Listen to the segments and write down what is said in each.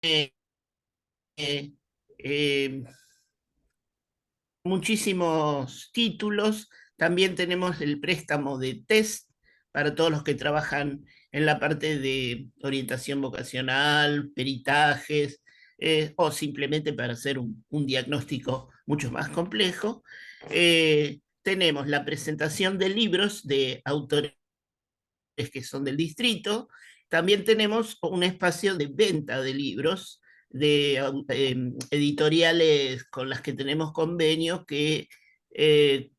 eh, eh, muchísimos títulos. También tenemos el préstamo de test para todos los que trabajan en la parte de orientación vocacional, peritajes, o simplemente para hacer un diagnóstico mucho más complejo. Tenemos la presentación de libros de autores que son del distrito. También tenemos un espacio de venta de libros de editoriales con las que tenemos convenios que eh,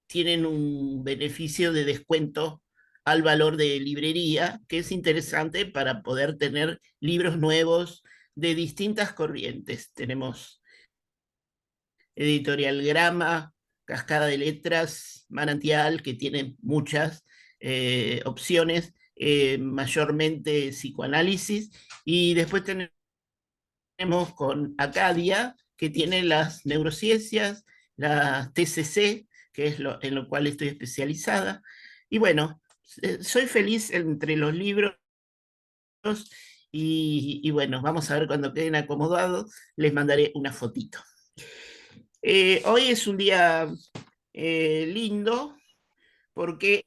tienen un beneficio de descuento al valor de librería, que es interesante para poder tener libros nuevos de distintas corrientes. Tenemos Editorial Grama, Cascada de Letras, Manantial, que tienen muchas opciones, mayormente psicoanálisis, y después tenemos con Acadia, que tiene las neurociencias, la TCC, que es en lo cual estoy especializada. Y bueno, soy feliz entre los libros y bueno, vamos a ver cuando queden acomodados, les mandaré una fotito. Hoy es un día lindo porque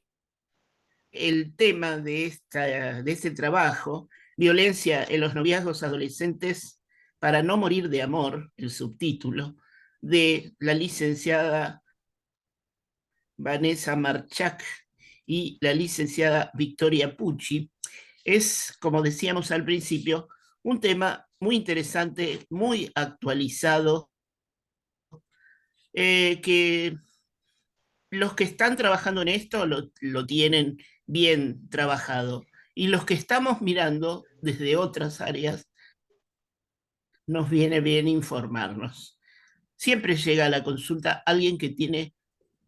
el tema de este trabajo, violencia en los noviazgos adolescentes para no morir de amor, el subtítulo, de la licenciada Vanessa Marchak y la licenciada Victoria Pucci, es, como decíamos al principio, un tema muy interesante, muy actualizado, que los que están trabajando en esto lo tienen bien trabajado. Y los que estamos mirando desde otras áreas, nos viene bien informarnos. Siempre llega a la consulta alguien que tiene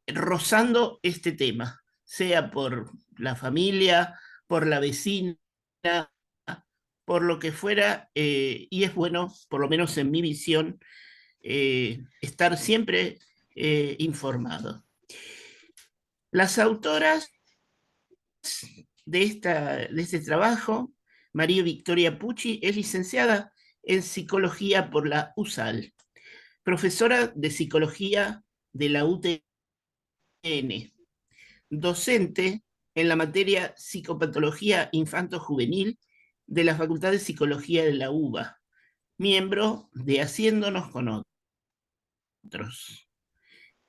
rozando este tema, sea por la familia, por la vecina, por lo que fuera, y es bueno, por lo menos en mi visión, estar siempre informado. Las autoras de este trabajo, María Victoria Pucci, es licenciada en psicología por la USAL, profesora de psicología de la UTN, docente en la materia psicopatología infanto-juvenil de la Facultad de Psicología de la UBA, miembro de Haciéndonos con Otros.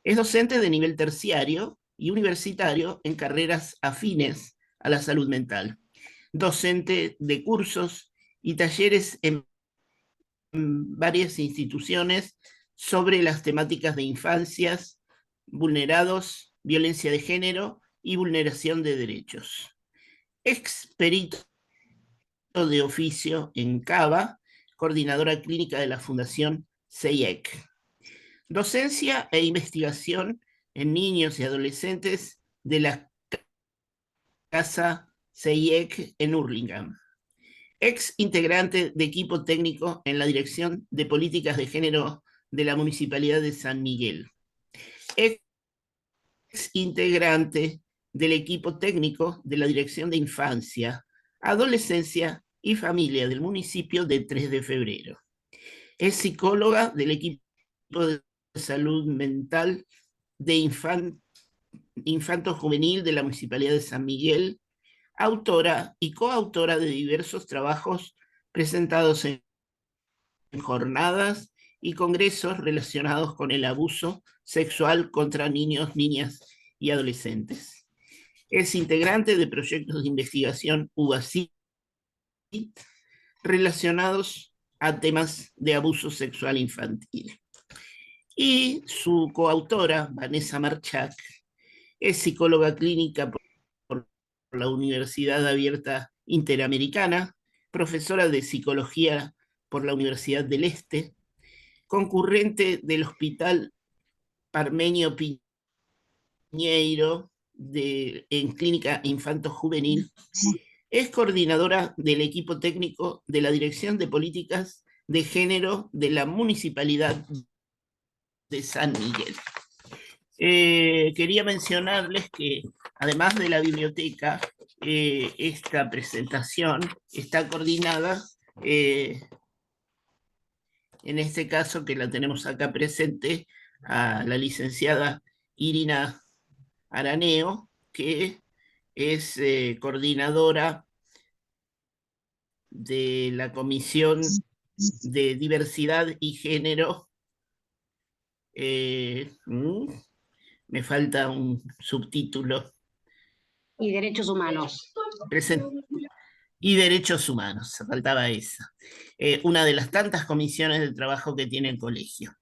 Es docente de nivel terciario y universitario en carreras afines a la salud mental, docente de cursos y talleres en varias instituciones sobre las temáticas de infancias, vulnerados, violencia de género y vulneración de derechos. Experito de oficio en CABA, coordinadora clínica de la Fundación CEIEC. Docencia e investigación en niños y adolescentes de la Casa CEIEC en Hurlingham. Ex integrante de equipo técnico en la Dirección de Políticas de Género de la Municipalidad de San Miguel. Ex integrante del equipo técnico de la Dirección de Infancia, Adolescencia y Familia del municipio de 3 de febrero. Es psicóloga del equipo de salud mental de Infanto Juvenil de la Municipalidad de San Miguel, autora y coautora de diversos trabajos presentados en jornadas y congresos relacionados con el abuso sexual contra niños, niñas y adolescentes. Es integrante de proyectos de investigación UBACIT relacionados a temas de abuso sexual infantil. Y su coautora, Vanessa Marchak, es psicóloga clínica por la Universidad Abierta Interamericana, profesora de psicología por la Universidad del Este, concurrente del Hospital Parmenio Piñeiro en Clínica Infanto Juvenil. Es coordinadora del equipo técnico de la Dirección de Políticas de Género de la Municipalidad de San Miguel. Quería mencionarles que además de la biblioteca, esta presentación está coordinada en este caso que la tenemos acá presente, a la licenciada Irina Araneo, que es coordinadora de la Comisión de Diversidad y Género. Me falta un subtítulo. Y derechos humanos. Y derechos humanos, faltaba esa. Una de las tantas comisiones de trabajo que tiene el colegio.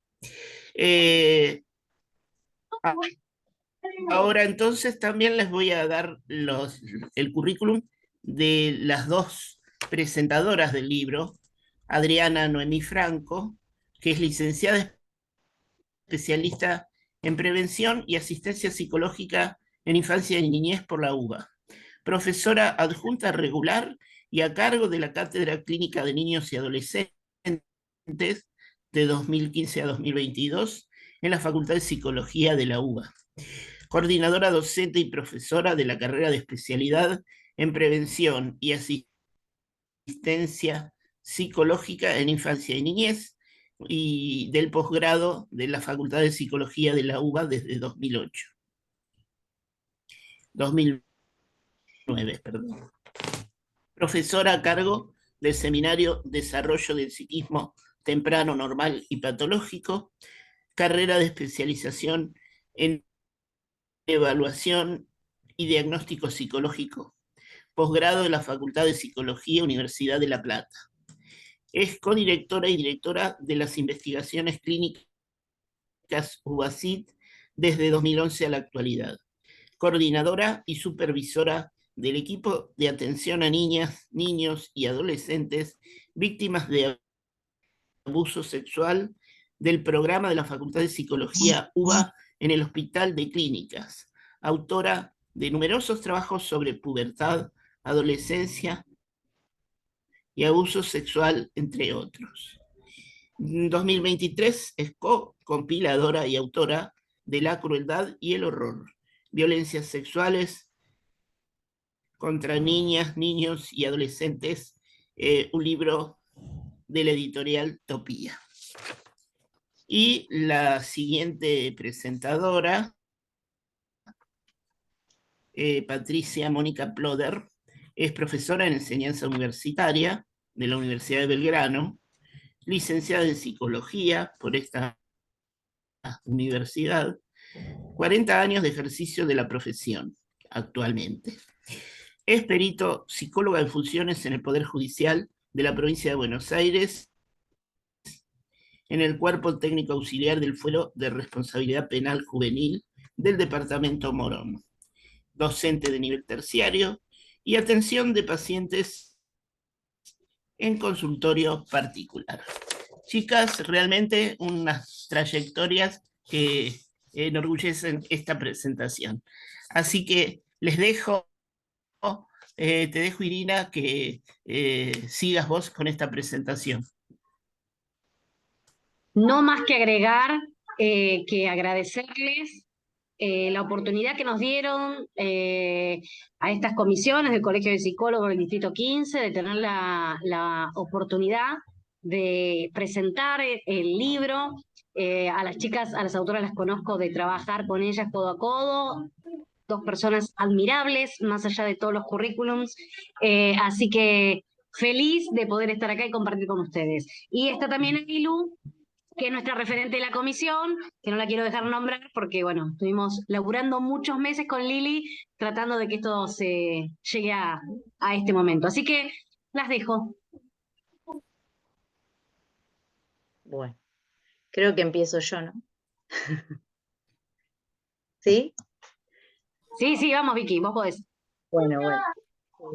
Ahora entonces también les voy a dar el currículum de las dos presentadoras del libro, Adriana Noemí Franco, que es licenciada especialista en prevención y asistencia psicológica en infancia y niñez por la UBA, profesora adjunta regular y a cargo de la Cátedra Clínica de Niños y Adolescentes de 2015 a 2022 en la Facultad de Psicología de la UBA, coordinadora docente y profesora de la carrera de especialidad en prevención y asistencia psicológica en infancia y niñez y del posgrado de la Facultad de Psicología de la UBA desde 2009, perdón. Profesora a cargo del seminario Desarrollo del Psiquismo Temprano, Normal y Patológico, carrera de especialización en evaluación y diagnóstico psicológico, posgrado de la Facultad de Psicología, Universidad de La Plata. Es codirectora y directora de las investigaciones clínicas UBACIT desde 2011 a la actualidad. Coordinadora y supervisora del equipo de atención a niñas, niños y adolescentes víctimas de abuso sexual del programa de la Facultad de Psicología UBA en el Hospital de Clínicas. Autora de numerosos trabajos sobre pubertad, adolescencia y abuso sexual, entre otros. En 2023 es compiladora y autora de La crueldad y el horror, violencias sexuales contra niñas, niños y adolescentes, un libro de la editorial Topía. Y la siguiente presentadora, Patricia Mónica Ploder, es profesora en enseñanza universitaria de la Universidad de Belgrano, licenciada en psicología por esta universidad, 40 años de ejercicio de la profesión actualmente. Es perito psicóloga en funciones en el Poder Judicial de la provincia de Buenos Aires, en el Cuerpo Técnico Auxiliar del Fuero de Responsabilidad Penal Juvenil del Departamento Morón, docente de nivel terciario y atención de pacientes en consultorio particular. Chicas, realmente unas trayectorias que enorgullecen esta presentación. Así que les dejo, te dejo Irina, que sigas vos con esta presentación. No más que agregar, que agradecerles la oportunidad que nos dieron a estas comisiones del Colegio de Psicólogos del Distrito 15, de tener la oportunidad de presentar el libro. A las chicas, a las autoras las conozco de trabajar con ellas codo a codo, dos personas admirables, más allá de todos los currículums. Así que feliz de poder estar acá y compartir con ustedes. Y está también Ilu, que es nuestra referente de la comisión, que no la quiero dejar nombrar porque, bueno, estuvimos laburando muchos meses con Lili tratando de que esto se llegue a este momento. Así que las dejo. Bueno, creo que empiezo yo, ¿no? ¿Sí? Sí, vamos, Vicky, vos podés. Bueno.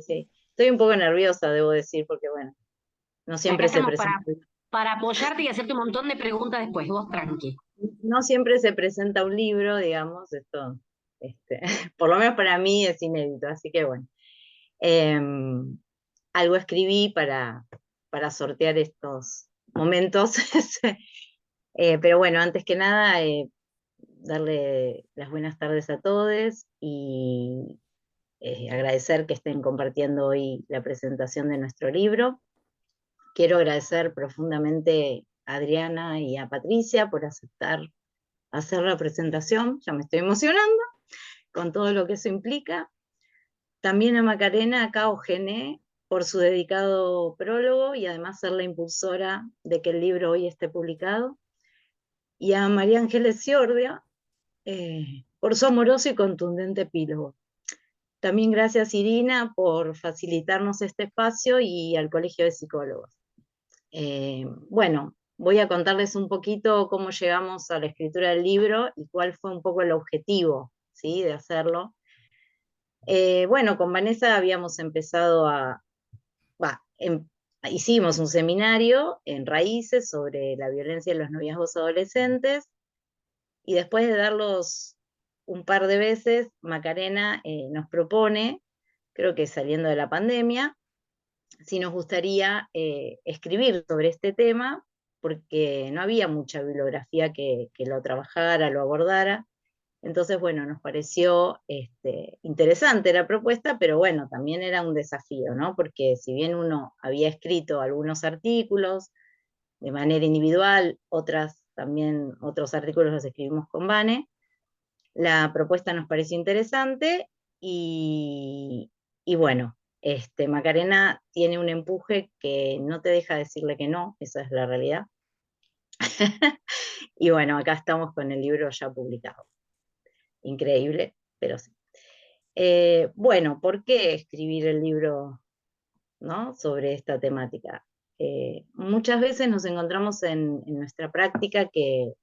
Sí. Estoy un poco nerviosa, debo decir, porque, bueno, no siempre se presenta. Para apoyarte y hacerte un montón de preguntas después, vos tranqui. No siempre se presenta un libro, digamos, esto, por lo menos para mí es inédito, así que bueno. Algo escribí para sortear estos momentos, pero bueno, antes que nada, darle las buenas tardes a todos y agradecer que estén compartiendo hoy la presentación de nuestro libro. quiero agradecer profundamente a Adriana y a Patricia por aceptar hacer la presentación, ya me estoy emocionando con todo lo que eso implica. También a Macarena Cao-Gené por su dedicado prólogo y además ser la impulsora de que el libro hoy esté publicado. Y a María Ángeles Ciordia por su amoroso y contundente epílogo. También gracias, Irina, por facilitarnos este espacio y al Colegio de Psicólogos. Bueno, voy a contarles un poquito cómo llegamos a la escritura del libro y cuál fue un poco el objetivo, ¿sí?, de hacerlo. Bueno, con Vanessa habíamos empezado hicimos un seminario en Raíces sobre la violencia en los noviazgos adolescentes, y después de darlos un par de veces, Macarena nos propone, creo que saliendo de la pandemia, si nos gustaría escribir sobre este tema, porque no había mucha bibliografía que lo trabajara, lo abordara. Entonces, bueno, nos pareció interesante la propuesta, pero bueno, también era un desafío, ¿no? Porque si bien uno había escrito algunos artículos de manera individual, también otros artículos los escribimos con Vane, la propuesta nos pareció interesante y bueno, Macarena tiene un empuje que no te deja decirle que no, esa es la realidad. Y bueno, acá estamos con el libro ya publicado. Increíble, pero sí. Bueno, ¿por qué escribir el libro, ¿no?, sobre esta temática? Muchas veces nos encontramos en nuestra práctica que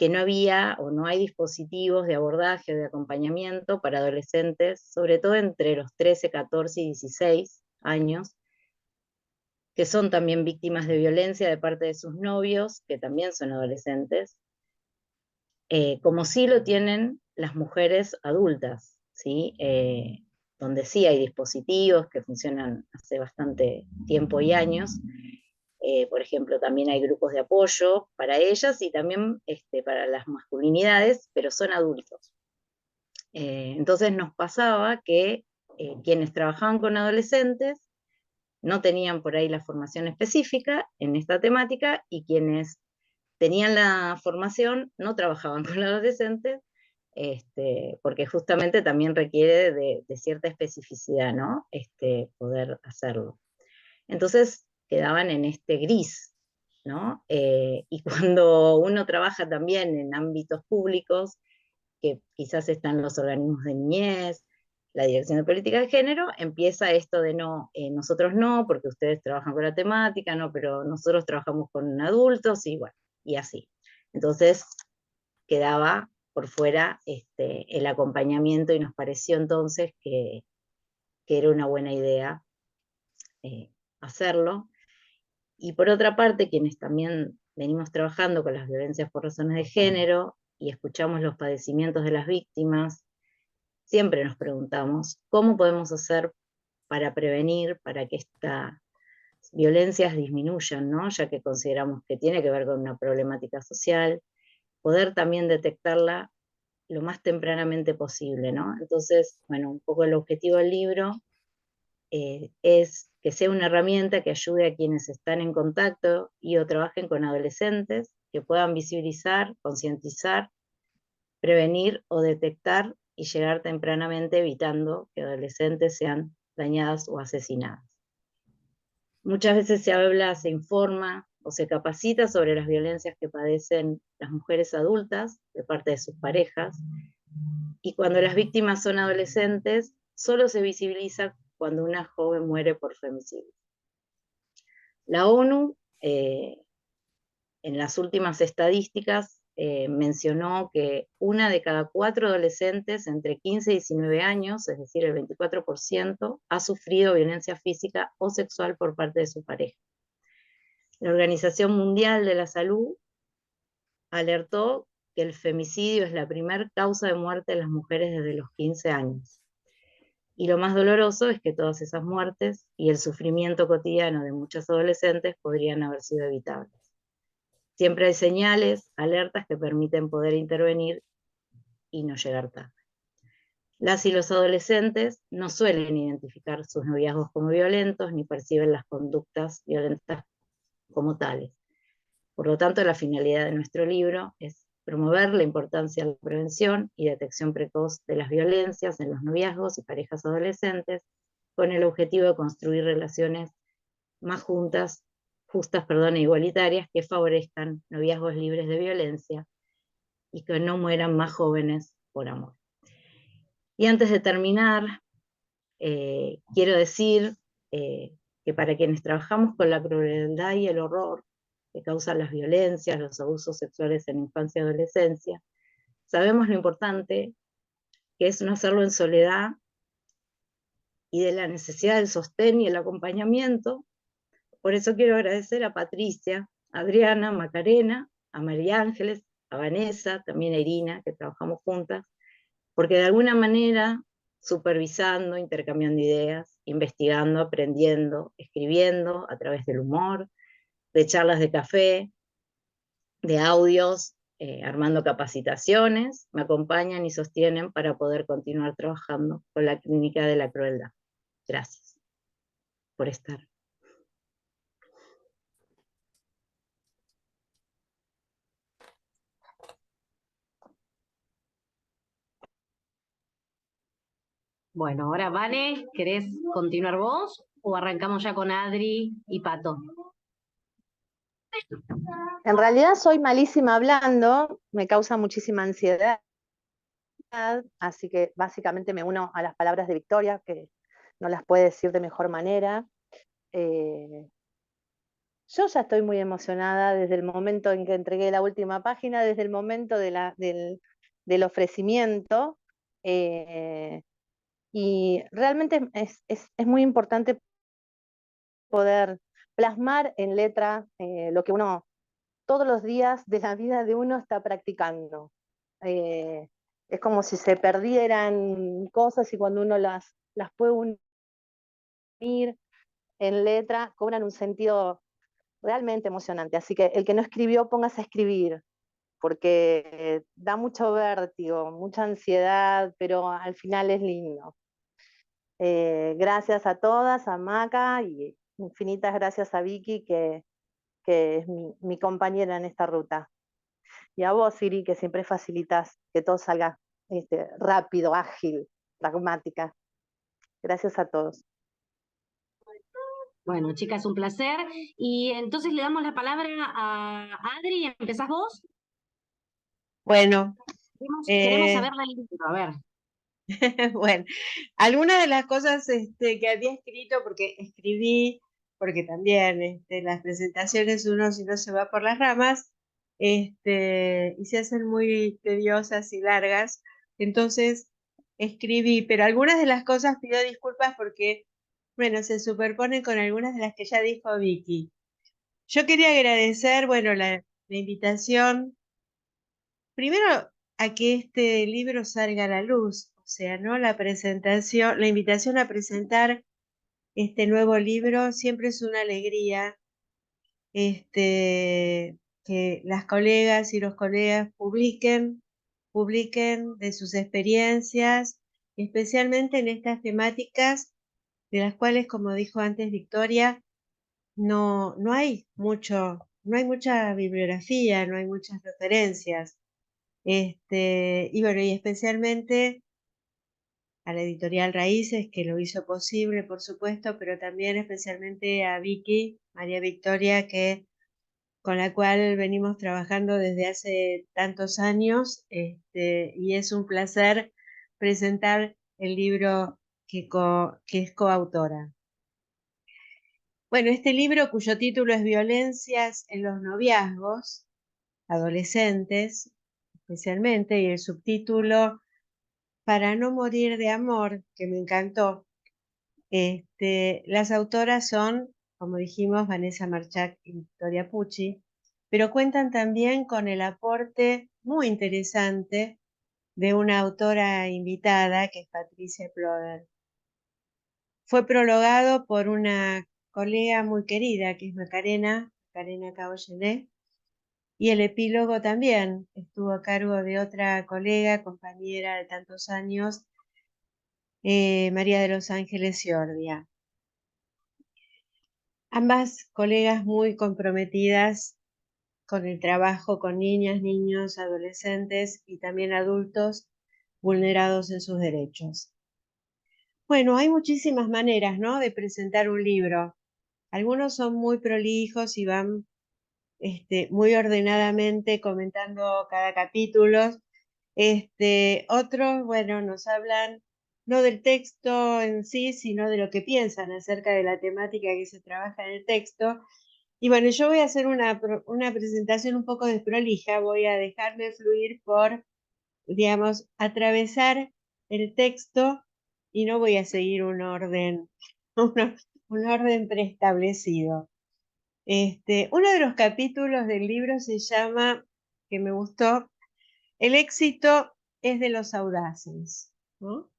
no había o no hay dispositivos de abordaje o de acompañamiento para adolescentes, sobre todo entre los 13, 14 y 16 años, que son también víctimas de violencia de parte de sus novios, que también son adolescentes, como sí lo tienen las mujeres adultas, ¿sí? Donde sí hay dispositivos que funcionan hace bastante tiempo y años. Por ejemplo, también hay grupos de apoyo para ellas y también para las masculinidades, pero son adultos. Entonces nos pasaba que quienes trabajaban con adolescentes no tenían por ahí la formación específica en esta temática, y quienes tenían la formación no trabajaban con adolescentes, porque justamente también requiere de cierta especificidad, ¿no? Poder hacerlo. Entonces quedaban en este gris, ¿no? Y cuando uno trabaja también en ámbitos públicos, que quizás están los organismos de niñez, la Dirección de Política de Género, empieza esto de no, nosotros no, porque ustedes trabajan con la temática, no, pero nosotros trabajamos con adultos, y bueno, y así. Entonces quedaba por fuera el acompañamiento, y nos pareció entonces que era una buena idea hacerlo. Y por otra parte, quienes también venimos trabajando con las violencias por razones de género y escuchamos los padecimientos de las víctimas, siempre nos preguntamos cómo podemos hacer para prevenir, para que estas violencias disminuyan, ¿no? Ya que consideramos que tiene que ver con una problemática social, poder también detectarla lo más tempranamente posible, ¿no? Entonces, bueno, un poco el objetivo del libro es que sea una herramienta que ayude a quienes están en contacto y o trabajen con adolescentes, que puedan visibilizar, concientizar, prevenir o detectar y llegar tempranamente, evitando que adolescentes sean dañadas o asesinadas. Muchas veces se habla, se informa o se capacita sobre las violencias que padecen las mujeres adultas de parte de sus parejas, y cuando las víctimas son adolescentes, solo se visibiliza cuando una joven muere por femicidio. La ONU, en las últimas estadísticas, mencionó que 1 de cada 4 adolescentes entre 15 y 19 años, es decir, el 24%, ha sufrido violencia física o sexual por parte de su pareja. La Organización Mundial de la Salud alertó que el femicidio es la primera causa de muerte de las mujeres desde los 15 años. Y lo más doloroso es que todas esas muertes y el sufrimiento cotidiano de muchas adolescentes podrían haber sido evitables. Siempre hay señales, alertas que permiten poder intervenir y no llegar tarde. Las y los adolescentes no suelen identificar sus noviazgos como violentos ni perciben las conductas violentas como tales. Por lo tanto, la finalidad de nuestro libro es promover la importancia de la prevención y detección precoz de las violencias en los noviazgos y parejas adolescentes, con el objetivo de construir relaciones más justas, e igualitarias, que favorezcan noviazgos libres de violencia y que no mueran más jóvenes por amor. Y antes de terminar, quiero decir que para quienes trabajamos con la crueldad y el horror que causan las violencias, los abusos sexuales en infancia y adolescencia, sabemos lo importante que es no hacerlo en soledad y de la necesidad del sostén y el acompañamiento. Por eso quiero agradecer a Patricia, a Adriana, a Macarena, a María Ángeles, a Vanessa, también a Irina, que trabajamos juntas, porque de alguna manera, supervisando, intercambiando ideas, investigando, aprendiendo, escribiendo a través del humor, de charlas de café, de audios, armando capacitaciones, me acompañan y sostienen para poder continuar trabajando con la Clínica de la Crueldad. Gracias por estar. Bueno, ahora Vane, ¿querés continuar vos o arrancamos ya con Adri y Pato? En realidad soy malísima hablando, me causa muchísima ansiedad, así que básicamente me uno a las palabras de Victoria, que no las puede decir de mejor manera. Eh, yo ya estoy muy emocionada desde el momento en que entregué la última página, desde el momento del ofrecimiento, eh, y realmente es muy importante poder plasmar en letra lo que uno todos los días de la vida de uno está practicando. Eh, es como si se perdieran cosas y cuando uno las puede unir en letra, cobran un sentido realmente emocionante. Así que el que no escribió, póngase a escribir, porque da mucho vértigo, mucha ansiedad, pero al final es lindo. Gracias a todas, a Maca, y infinitas gracias a Vicky, que es mi compañera en esta ruta. Y a vos, Siri, que siempre facilitas que todo salga rápido, ágil, pragmática. Gracias a todos. Bueno, chicas, un placer. Y entonces le damos la palabra a Adri, ¿empezás vos? Bueno, Queremos saber del libro, a ver. bueno, algunas de las cosas que había escrito, porque escribí, porque también las presentaciones uno si no se va por las ramas, y se hacen muy tediosas y largas, entonces escribí, pero algunas de las cosas pido disculpas porque, bueno, se superponen con algunas de las que ya dijo Vicky. Yo quería agradecer, bueno, la invitación. Primero, a que este libro salga a la luz, o sea, ¿no? La presentación, la invitación a presentar este nuevo libro siempre es una alegría, que las colegas y los colegas publiquen de sus experiencias, especialmente en estas temáticas de las cuales, como dijo antes Victoria, no hay mucha bibliografía, no hay muchas referencias. Y bueno, y especialmente a la editorial Raíces, que lo hizo posible, por supuesto, pero también especialmente a Vicky, María Victoria, con la cual venimos trabajando desde hace tantos años, y es un placer presentar el libro que es coautora. Bueno, este libro, cuyo título es Violencias en los noviazgos adolescentes, especialmente, y el subtítulo Para no morir de amor, que me encantó. Las autoras son, como dijimos, Vanessa Marchak y Victoria Pucci, pero cuentan también con el aporte muy interesante de una autora invitada, que es Patricia Ploder. Fue prologado por una colega muy querida, que es Macarena Cabollené, y el epílogo también estuvo a cargo de otra colega, compañera de tantos años, María de los Ángeles Giordia. Ambas colegas muy comprometidas con el trabajo con niñas, niños, adolescentes y también adultos vulnerados en sus derechos. Bueno, hay muchísimas maneras, ¿no?, de presentar un libro. Algunos son muy prolijos y van muy ordenadamente comentando cada capítulo. Otros, bueno, nos hablan no del texto en sí, sino de lo que piensan acerca de la temática que se trabaja en el texto. Y bueno, yo voy a hacer una presentación un poco desprolija, voy a dejarme fluir por, digamos, atravesar el texto y no voy a seguir un orden, un orden preestablecido. Uno de los capítulos del libro se llama, que me gustó, El éxito es de los audaces, ¿no?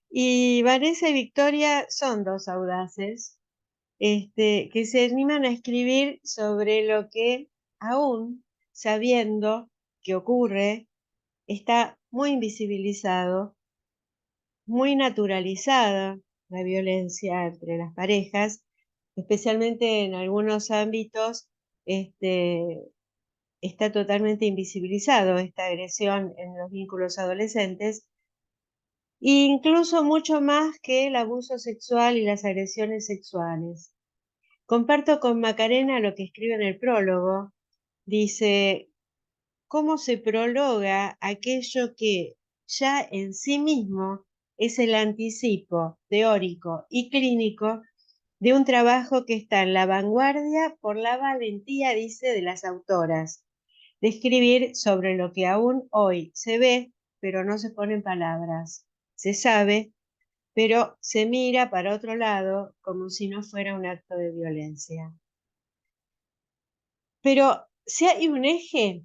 Y Vanessa y Victoria son dos audaces, que se animan a escribir sobre lo que, aún sabiendo que ocurre, está muy invisibilizado, muy naturalizada la violencia entre las parejas, especialmente en algunos ámbitos, está totalmente invisibilizado esta agresión en los vínculos adolescentes, incluso mucho más que el abuso sexual y las agresiones sexuales. Comparto con Macarena lo que escribe en el prólogo. Dice, ¿cómo se prologa aquello que ya en sí mismo es el anticipo teórico y clínico de un trabajo que está en la vanguardia por la valentía, dice, de las autoras, de escribir sobre lo que aún hoy se ve, pero no se pone en palabras, se sabe, pero se mira para otro lado como si no fuera un acto de violencia? Pero si hay un eje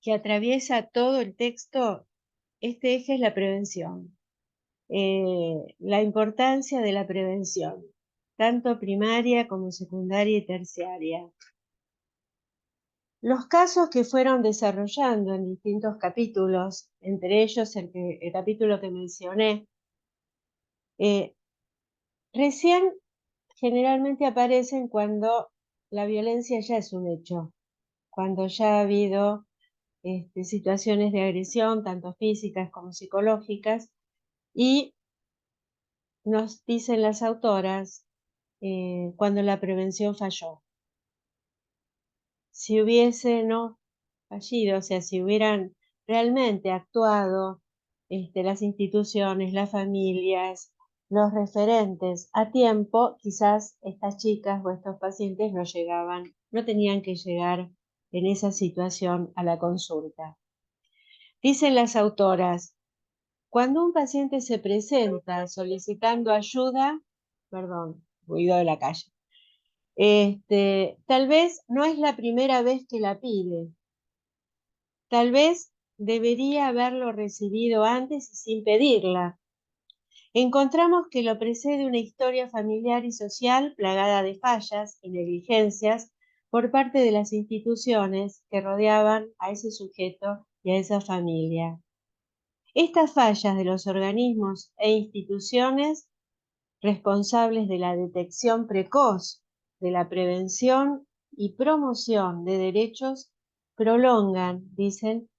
que atraviesa todo el texto, este eje es la prevención, la importancia de la prevención, tanto primaria como secundaria y terciaria. Los casos que fueron desarrollando en distintos capítulos, entre ellos el capítulo que mencioné, recién generalmente aparecen cuando la violencia ya es un hecho, cuando ya ha habido situaciones de agresión, tanto físicas como psicológicas, y nos dicen las autoras cuando la prevención falló. Si hubiese no fallido, o sea, si hubieran realmente actuado las instituciones, las familias, los referentes a tiempo, quizás estas chicas o estos pacientes no tenían que llegar en esa situación a la consulta. Dicen las autoras, cuando un paciente se presenta solicitando ayuda, ruido de la calle, tal vez no es la primera vez que la pide. Tal vez debería haberlo recibido antes y sin pedirla. Encontramos que lo precede una historia familiar y social plagada de fallas y negligencias por parte de las instituciones que rodeaban a ese sujeto y a esa familia. Estas fallas de los organismos e instituciones responsables de la detección precoz, de la prevención y promoción de derechos prolongan, dicen,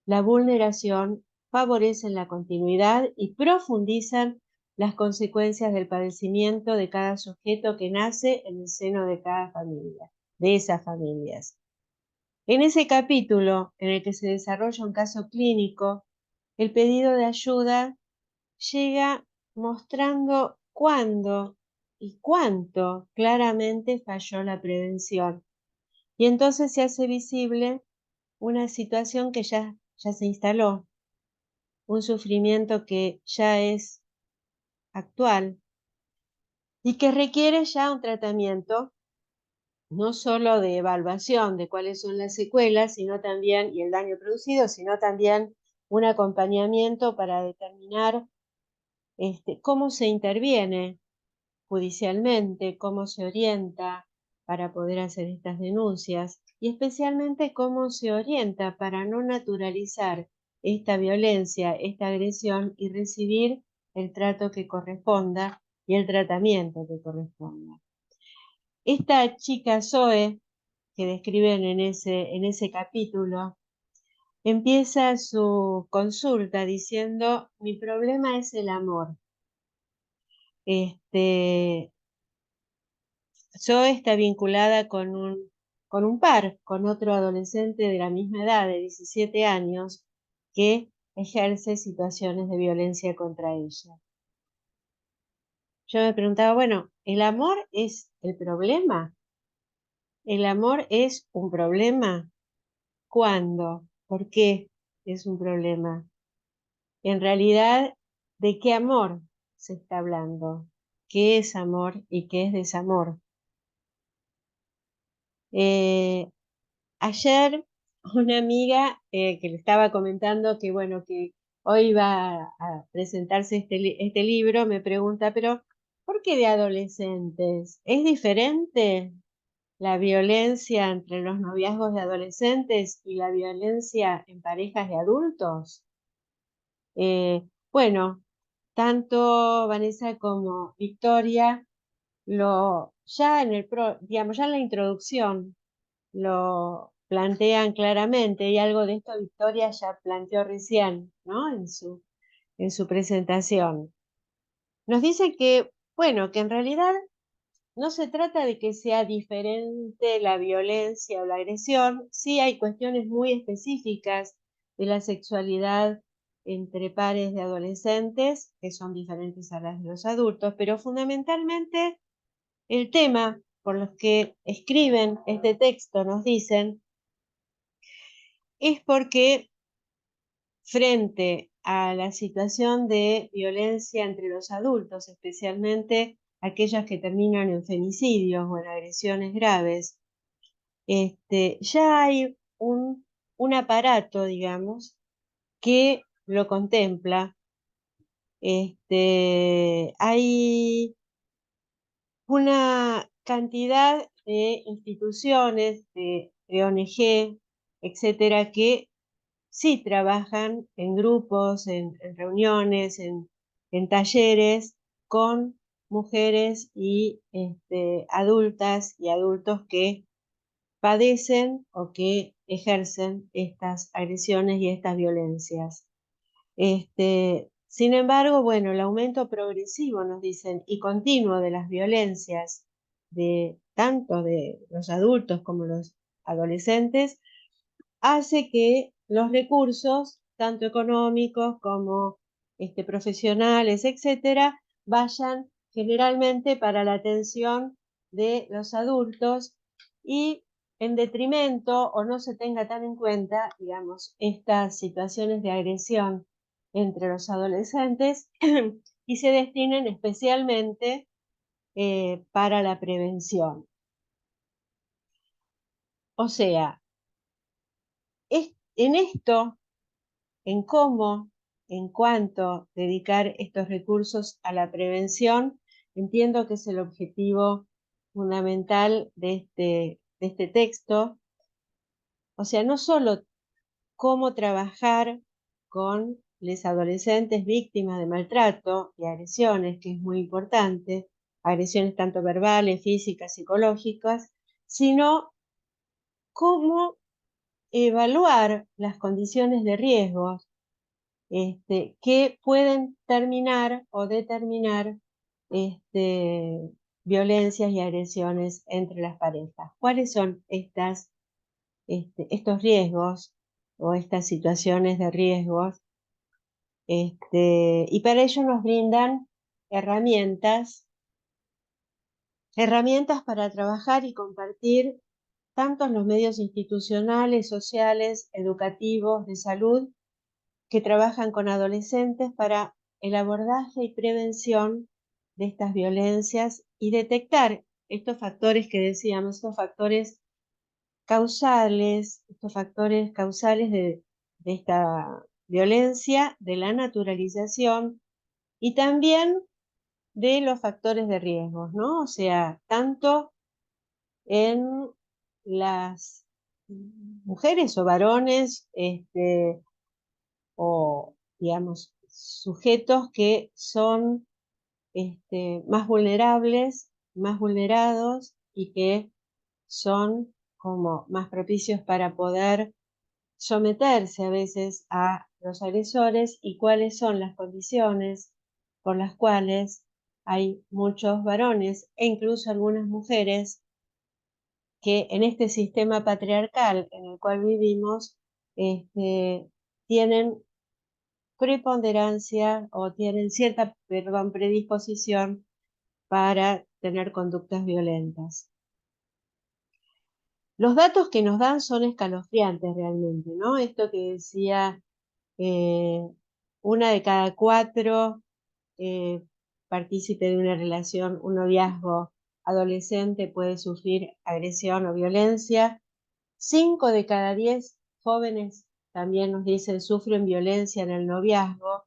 la vulneración, favorecen la continuidad y profundizan las consecuencias del padecimiento de cada sujeto que nace en el seno de cada familia, de esas familias. En ese capítulo, en el que se desarrolla un caso clínico, el pedido de ayuda llega mostrando cuándo y cuánto claramente falló la prevención. Y entonces se hace visible una situación que ya se instaló, un sufrimiento que ya es actual y que requiere ya un tratamiento, no solo de evaluación de cuáles son las secuelas, sino también, y el daño producido, sino también un acompañamiento para determinar cómo se interviene judicialmente, cómo se orienta para poder hacer estas denuncias y especialmente cómo se orienta para no naturalizar esta violencia, esta agresión y recibir el trato que corresponda y el tratamiento que corresponda. Esta chica Zoe, que describen en ese capítulo, empieza su consulta diciendo: mi problema es el amor. Zoe está vinculada con un par, con otro adolescente de la misma edad, de 17 años, que ejerce situaciones de violencia contra ella. Yo me preguntaba, bueno, ¿el amor es el problema? ¿El amor es un problema? ¿Cuándo? ¿Por qué es un problema? En realidad, ¿de qué amor se está hablando? ¿Qué es amor y qué es desamor? Ayer una amiga que le estaba comentando que, bueno, que hoy va a presentarse este libro, me pregunta, pero ¿por qué de adolescentes? ¿Es diferente la violencia entre los noviazgos de adolescentes y la violencia en parejas de adultos? Bueno, tanto Vanessa como Victoria ya digamos, ya en la introducción lo plantean claramente, y algo de esto Victoria ya planteó recién, ¿no? En su presentación. Nos dice que, bueno, que en realidad no se trata de que sea diferente la violencia o la agresión, sí hay cuestiones muy específicas de la sexualidad entre pares de adolescentes que son diferentes a las de los adultos, pero fundamentalmente el tema por los que escriben este texto, nos dicen, es porque frente a la situación de violencia entre los adultos, especialmente aquellas que terminan en femicidios o en agresiones graves, ya hay un aparato, digamos, que lo contempla. Hay una cantidad de instituciones, de ONG, etcétera, que sí trabajan en grupos, en reuniones, en talleres con mujeres y adultas y adultos que padecen o que ejercen estas agresiones y estas violencias. Sin embargo, bueno, el aumento progresivo, nos dicen, y continuo de las violencias de tanto de los adultos como los adolescentes hace que los recursos, tanto económicos como profesionales, etcétera, vayan generalmente para la atención de los adultos y en detrimento o no se tenga tan en cuenta, digamos, estas situaciones de agresión entre los adolescentes y se destinen especialmente para la prevención. O sea, en esto, en cómo, en cuánto dedicar estos recursos a la prevención, entiendo que es el objetivo fundamental de este texto. O sea, no solo cómo trabajar con los adolescentes víctimas de maltrato y agresiones, que es muy importante, agresiones tanto verbales, físicas, psicológicas, sino cómo evaluar las condiciones de riesgo que pueden terminar o determinar violencias y agresiones entre las parejas. ¿Cuáles son estos riesgos o estas situaciones de riesgos? Y para ello nos brindan herramientas para trabajar y compartir tanto en los medios institucionales, sociales, educativos, de salud, que trabajan con adolescentes para el abordaje y prevención de estas violencias y detectar estos factores que decíamos, estos factores causales de esta violencia, de la naturalización y también de los factores de riesgo, ¿no? O sea, tanto en las mujeres o varones, o digamos, sujetos que son más vulnerables, más vulnerados y que son como más propicios para poder someterse a veces a los agresores y cuáles son las condiciones por las cuales hay muchos varones e incluso algunas mujeres que en este sistema patriarcal en el cual vivimos tienen preponderancia o tienen cierta, predisposición para tener conductas violentas. Los datos que nos dan son escalofriantes realmente, ¿no? Esto que decía, una de cada 4 partícipe de una relación, un noviazgo adolescente puede sufrir agresión o violencia. 5 de cada 10 jóvenes también nos dicen sufren violencia en el noviazgo.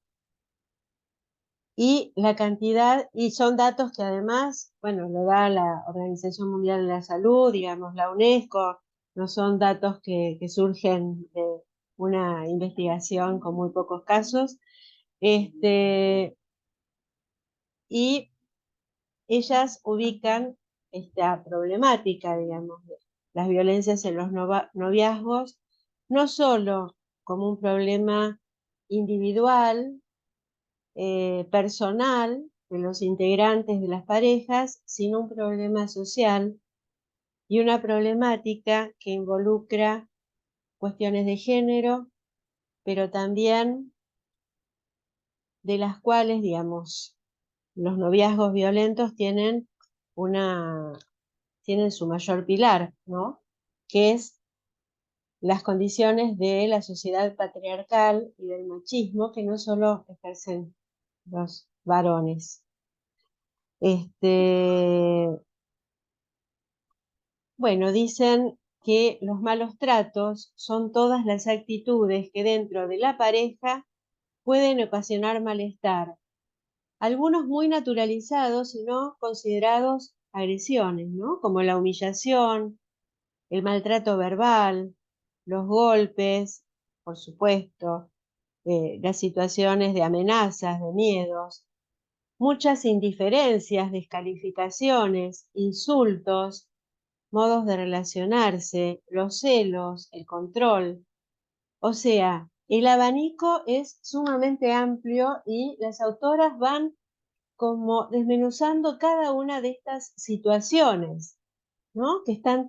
Y la cantidad, y son datos que además, bueno, lo da la Organización Mundial de la Salud, digamos, la UNESCO, no son datos que surgen de una investigación con muy pocos casos, y ellas ubican esta problemática, digamos, de las violencias en los noviazgos, no solo como un problema individual, personal de los integrantes de las parejas, sino un problema social y una problemática que involucra cuestiones de género, pero también de las cuales, digamos, los noviazgos violentos tienen su mayor pilar, ¿no? Que es las condiciones de la sociedad patriarcal y del machismo que no solo ejercen los varones. Bueno, dicen que los malos tratos son todas las actitudes que dentro de la pareja pueden ocasionar malestar, algunos muy naturalizados y no considerados agresiones, ¿no? Como la humillación, el maltrato verbal, los golpes, por supuesto, las situaciones de amenazas, de miedos, muchas indiferencias, descalificaciones, insultos, modos de relacionarse, los celos, el control. O sea, el abanico es sumamente amplio y las autoras van como desmenuzando cada una de estas situaciones, ¿no? Que están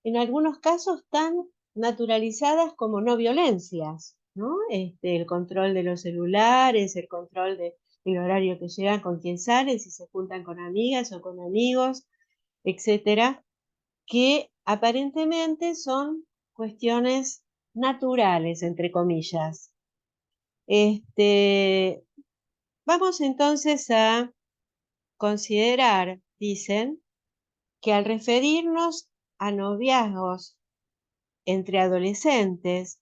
en algunos casos, tan naturalizadas como no violencias, ¿no? El control de los celulares, el control del horario que llegan, con quién salen, si se juntan con amigas o con amigos, etcétera, que aparentemente son cuestiones naturales, entre comillas. Vamos entonces a considerar, dicen, que al referirnos a noviazgos entre adolescentes,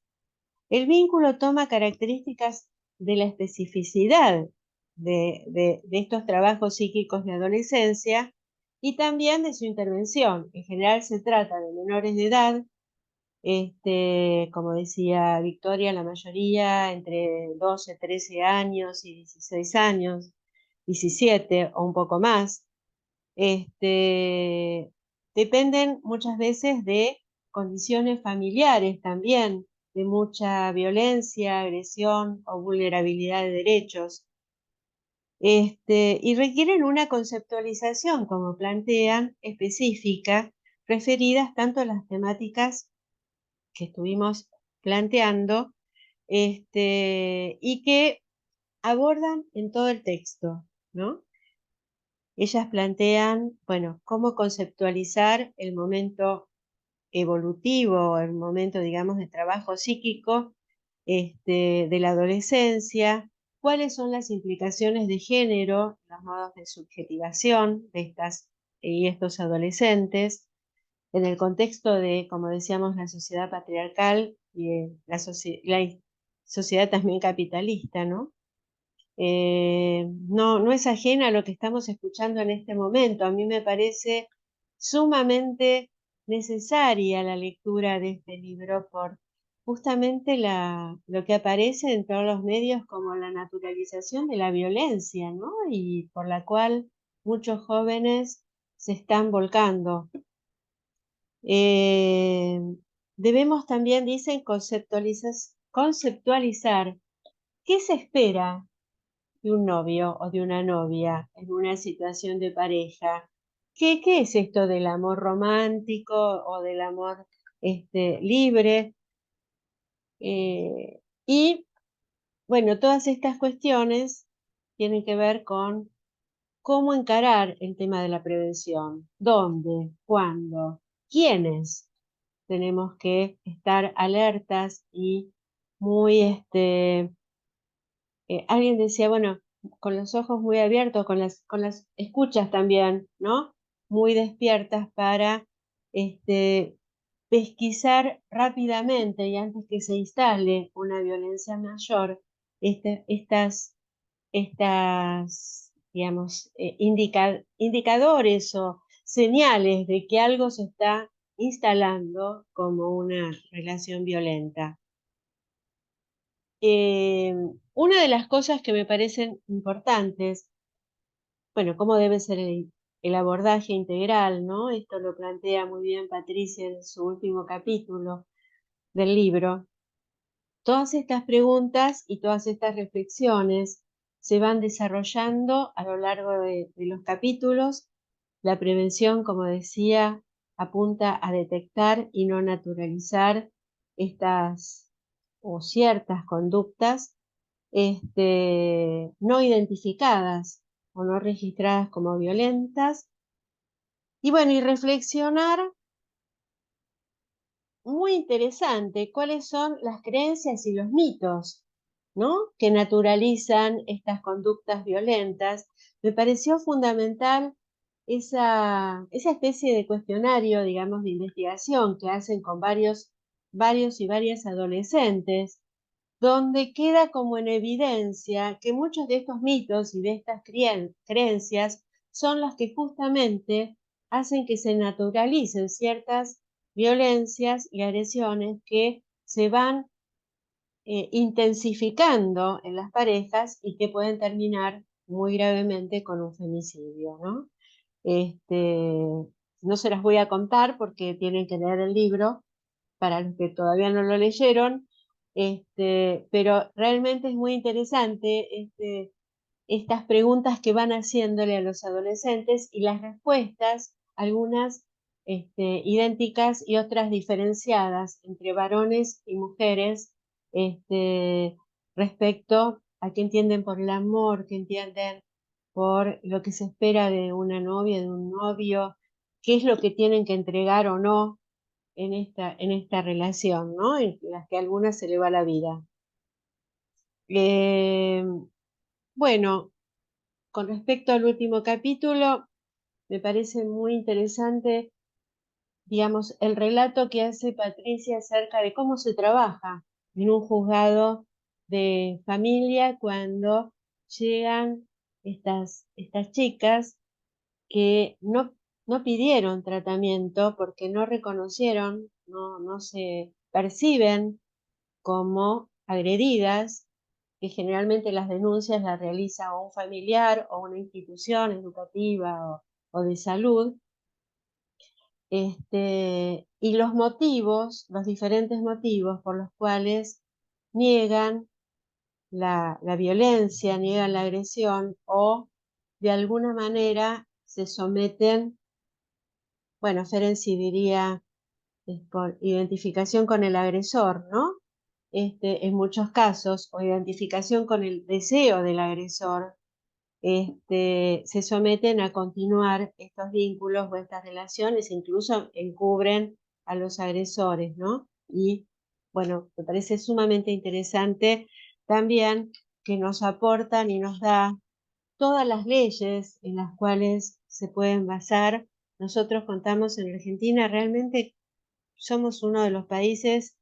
el vínculo toma características de la especificidad de estos trabajos psíquicos de adolescencia y también de su intervención. En general se trata de menores de edad, como decía Victoria, la mayoría entre 12, 13 años y 16 años, 17 o un poco más. Dependen muchas veces de condiciones familiares también, de mucha violencia, agresión o vulnerabilidad de derechos. Y requieren una conceptualización, como plantean, específica, referidas tanto a las temáticas que estuvimos planteando, y que abordan en todo el texto, ¿no? Ellas plantean, bueno, cómo conceptualizar el momento evolutivo, el momento, digamos, de trabajo psíquico de la adolescencia, cuáles son las implicaciones de género, los modos de subjetivación de estas y estos adolescentes, en el contexto de, como decíamos, la sociedad patriarcal y la sociedad también capitalista, ¿no? No es ajena a lo que estamos escuchando en este momento. A mí me parece sumamente necesaria la lectura de este libro por justamente lo que aparece en todos los medios como la naturalización de la violencia, ¿no? Y por la cual muchos jóvenes se están volcando. Debemos también, dicen, conceptualizar qué se espera de un novio o de una novia en una situación de pareja. ¿Qué es esto del amor romántico o del amor libre? Y bueno, todas estas cuestiones tienen que ver con cómo encarar el tema de la prevención. ¿Dónde? ¿Cuándo? ¿Quiénes? Tenemos que estar alertas y muy, alguien decía, bueno, con los ojos muy abiertos, con las escuchas también, ¿no? Muy despiertas para pesquisar rápidamente y antes que se instale una violencia mayor, estas, digamos, indicadores o señales de que algo se está instalando como una relación violenta. Una de las cosas que me parecen importantes, bueno, cómo debe ser el abordaje integral, ¿no? Esto lo plantea muy bien Patricia en su último capítulo del libro. Todas estas preguntas y todas estas reflexiones se van desarrollando a lo largo de los capítulos. La prevención, como decía, apunta a detectar y no naturalizar estas o ciertas conductas no identificadas o no registradas como violentas. Y bueno, y reflexionar, muy interesante, cuáles son las creencias y los mitos, ¿no? Que naturalizan estas conductas violentas. Me pareció fundamental esa especie de cuestionario, digamos, de investigación que hacen con varios y varias adolescentes, donde queda como en evidencia que muchos de estos mitos y de estas creencias son las que justamente hacen que se naturalicen ciertas violencias y agresiones que se van intensificando en las parejas y que pueden terminar muy gravemente con un femicidio, ¿no? No se las voy a contar porque tienen que leer el libro, para los que todavía no lo leyeron, pero realmente es muy interesante estas preguntas que van haciéndole a los adolescentes y las respuestas, algunas idénticas y otras diferenciadas entre varones y mujeres, respecto a qué entienden por el amor, qué entienden por lo que se espera de una novia, de un novio, qué es lo que tienen que entregar o no en esta relación, ¿no? En las que a algunas se le va la vida. Bueno, con respecto al último capítulo, me parece muy interesante, digamos, el relato que hace Patricia acerca de cómo se trabaja en un juzgado de familia cuando llegan estas chicas que no pidieron tratamiento porque no reconocieron, no se perciben como agredidas, que generalmente las denuncias las realiza o un familiar o una institución educativa o de salud. Y los motivos, los diferentes motivos por los cuales niegan la violencia, niegan la agresión o de alguna manera se someten, bueno, Ferenczi diría, por identificación con el agresor, ¿no? En muchos casos, o identificación con el deseo del agresor, se someten a continuar estos vínculos o estas relaciones, incluso encubren a los agresores, ¿no? Y bueno, me parece sumamente interesante también que nos aportan y nos da todas las leyes en las cuales se pueden basar. Nosotros contamos en Argentina, realmente somos uno de los países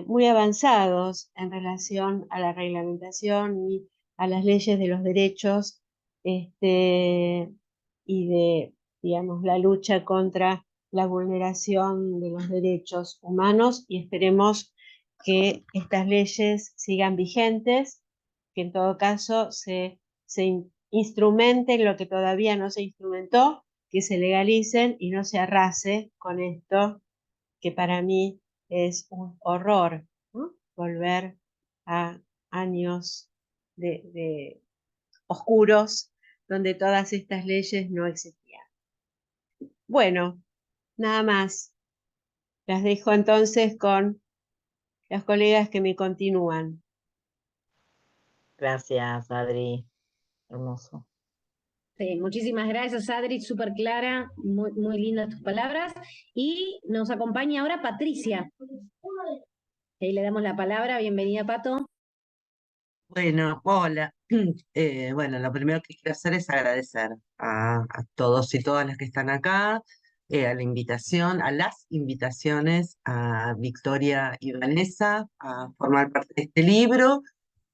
muy avanzados en relación a la reglamentación y a las leyes de los derechos y de, digamos, la lucha contra la vulneración de los derechos humanos y esperemos que estas leyes sigan vigentes, que en todo caso se instrumenten lo que todavía no se instrumentó, que se legalicen y no se arrase con esto, que para mí es un horror, ¿no? Volver a años de oscuros donde todas estas leyes no existían. Bueno, nada más. Las dejo entonces con las colegas que me continúan. Gracias, Adri. Hermoso. Sí, muchísimas gracias, Adri, súper clara, muy lindas tus palabras. Y nos acompaña ahora Patricia. Ahí le damos la palabra, bienvenida, Pato. Bueno, hola. Bueno, lo primero que quiero hacer es agradecer a todos y todas las que están acá, a la invitación, a las invitaciones, a Victoria y Vanessa a formar parte de este libro,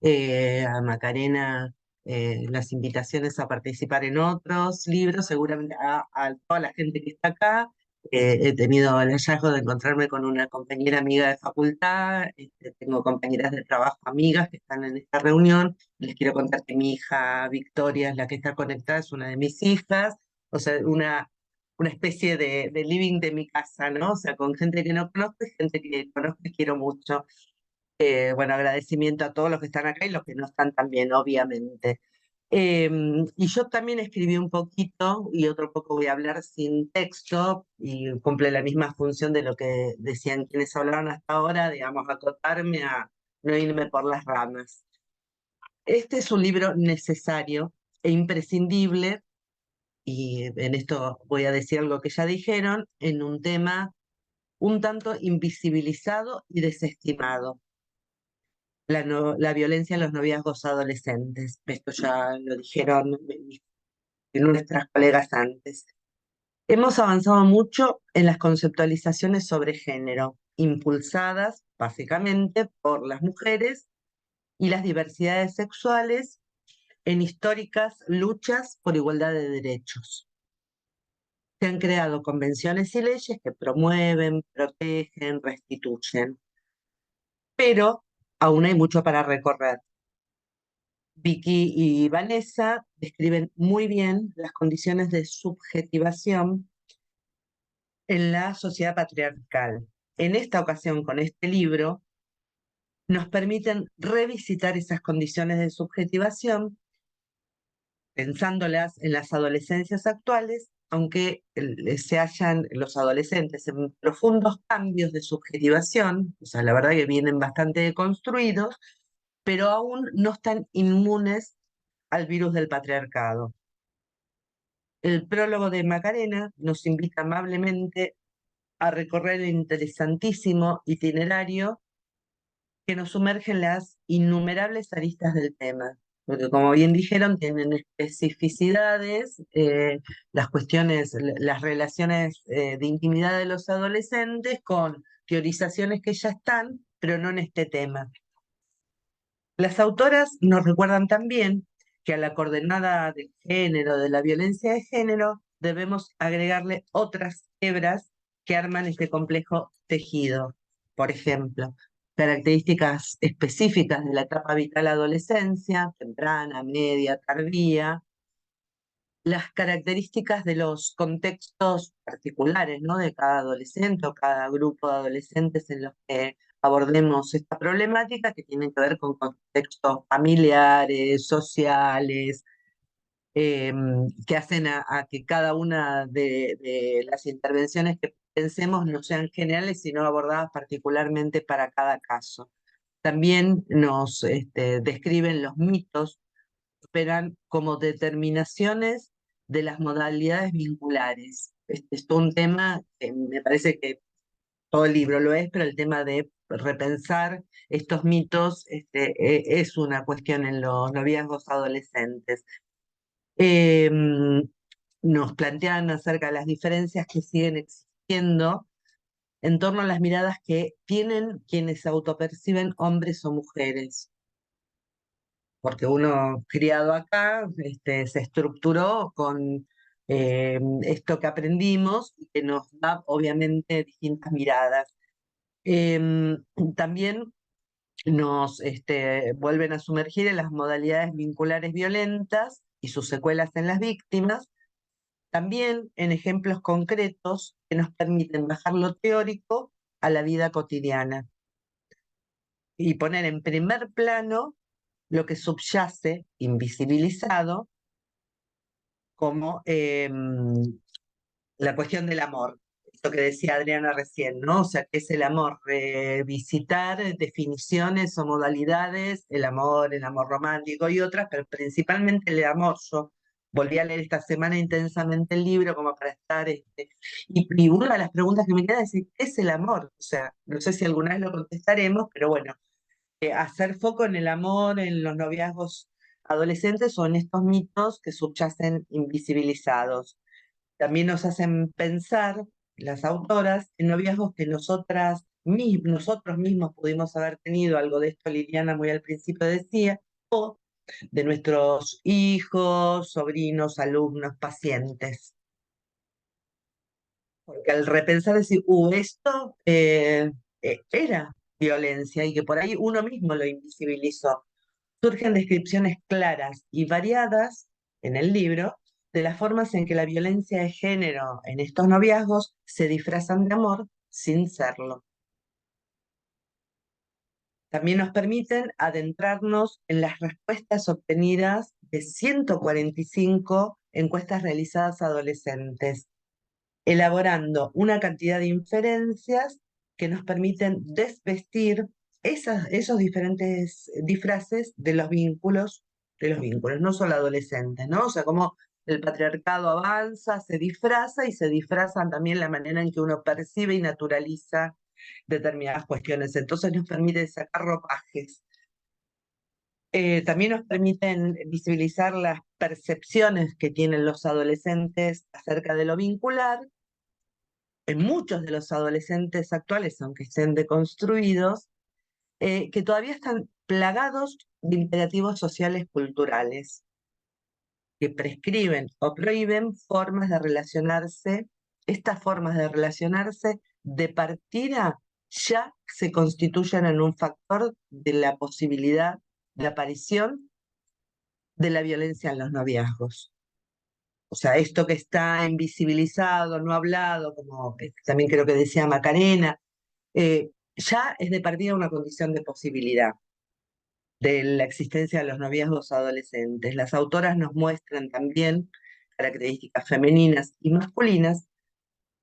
a Macarena, las invitaciones a participar en otros libros, seguramente a toda la gente que está acá. He tenido el hallazgo de encontrarme con una compañera amiga de facultad, tengo compañeras de trabajo amigas que están en esta reunión. Les quiero contar que mi hija Victoria es la que está conectada, es una de mis hijas, o sea, una especie de living de mi casa, ¿no? O sea, con gente que no conozco y gente que conozco y quiero mucho. Bueno, agradecimiento a todos los que están acá y los que no están también, obviamente. Y yo también escribí un poquito y otro poco voy a hablar sin texto y cumple la misma función de lo que decían quienes hablaron hasta ahora, digamos, acotarme a no irme por las ramas. Este es un libro necesario e imprescindible, y en esto voy a decir algo que ya dijeron, en un tema un tanto invisibilizado y desestimado. La violencia en los noviazgos adolescentes. Esto ya lo dijeron nuestras colegas antes. Hemos avanzado mucho en las conceptualizaciones sobre género, impulsadas básicamente por las mujeres y las diversidades sexuales en históricas luchas por igualdad de derechos. Se han creado convenciones y leyes que promueven, protegen, restituyen, pero aún hay mucho para recorrer. Vicky y Vanessa describen muy bien las condiciones de subjetivación en la sociedad patriarcal. En esta ocasión, con este libro, nos permiten revisitar esas condiciones de subjetivación, pensándolas en las adolescencias actuales, aunque se hallan los adolescentes en profundos cambios de subjetivación, o sea, la verdad que vienen bastante deconstruidos, pero aún no están inmunes al virus del patriarcado. El prólogo de Macarena nos invita amablemente a recorrer el interesantísimo itinerario que nos sumerge en las innumerables aristas del tema, porque como bien dijeron, tienen especificidades, las cuestiones, las relaciones de intimidad de los adolescentes con teorizaciones que ya están, pero no en este tema. Las autoras nos recuerdan también que a la coordenada del género, de la violencia de género, debemos agregarle otras hebras que arman este complejo tejido. Por ejemplo, características específicas de la etapa vital adolescencia, temprana, media, tardía, las características de los contextos particulares, ¿no? De cada adolescente o cada grupo de adolescentes en los que abordemos esta problemática, que tienen que ver con contextos familiares, sociales, que hacen a que cada una de las intervenciones que pensemos no sean generales, sino abordadas particularmente para cada caso. También nos describen los mitos que operan como determinaciones de las modalidades vinculares. Este es todo un tema que me parece que todo el libro lo es, pero el tema de repensar estos mitos es una cuestión en los noviazgos adolescentes. Nos plantean acerca de las diferencias que siguen existiendo en torno a las miradas que tienen quienes se autoperciben hombres o mujeres. Porque uno criado acá se estructuró con esto que aprendimos y que nos da obviamente distintas miradas. Em, También nos vuelven a sumergir en las modalidades vinculares violentas y sus secuelas en las víctimas, también en ejemplos concretos que nos permiten bajar lo teórico a la vida cotidiana y poner en primer plano lo que subyace, invisibilizado, como la cuestión del amor. Esto que decía Adriana recién, ¿no? O sea, ¿qué es el amor? Visitar definiciones o modalidades, el amor romántico y otras, pero principalmente el amor. Yo volví a leer esta semana intensamente el libro como para estar... y una de las preguntas que me queda es, ¿qué es el amor? O sea, no sé si alguna vez lo contestaremos, pero bueno, hacer foco en el amor, en los noviazgos adolescentes o en estos mitos que subyacen invisibilizados. También nos hacen pensar, las autoras, en noviazgos que nosotros mismos pudimos haber tenido, algo de esto Liliana muy al principio decía, o de nuestros hijos, sobrinos, alumnos, pacientes. Porque al repensar decir, esto era violencia y que por ahí uno mismo lo invisibilizó. Surgen descripciones claras y variadas en el libro de las formas en que la violencia de género en estos noviazgos se disfrazan de amor sin serlo. También nos permiten adentrarnos en las respuestas obtenidas de 145 encuestas realizadas a adolescentes, elaborando una cantidad de inferencias que nos permiten desvestir esos diferentes disfraces de los vínculos, no solo adolescentes, ¿no? O sea, como el patriarcado avanza, se disfraza y se disfrazan también la manera en que uno percibe y naturaliza determinadas cuestiones. Entonces nos permite sacar ropajes. También nos permiten visibilizar las percepciones que tienen los adolescentes acerca de lo vincular. En muchos de los adolescentes actuales, aunque estén deconstruidos, que todavía están plagados de imperativos sociales culturales que prescriben o prohíben formas de relacionarse. Estas formas de relacionarse de partida ya se constituyen en un factor de la posibilidad de aparición de la violencia en los noviazgos. O sea, esto que está invisibilizado, no hablado, como también creo que decía Macarena, ya es de partida una condición de posibilidad de la existencia de los noviazgos adolescentes. Las autoras nos muestran también características femeninas y masculinas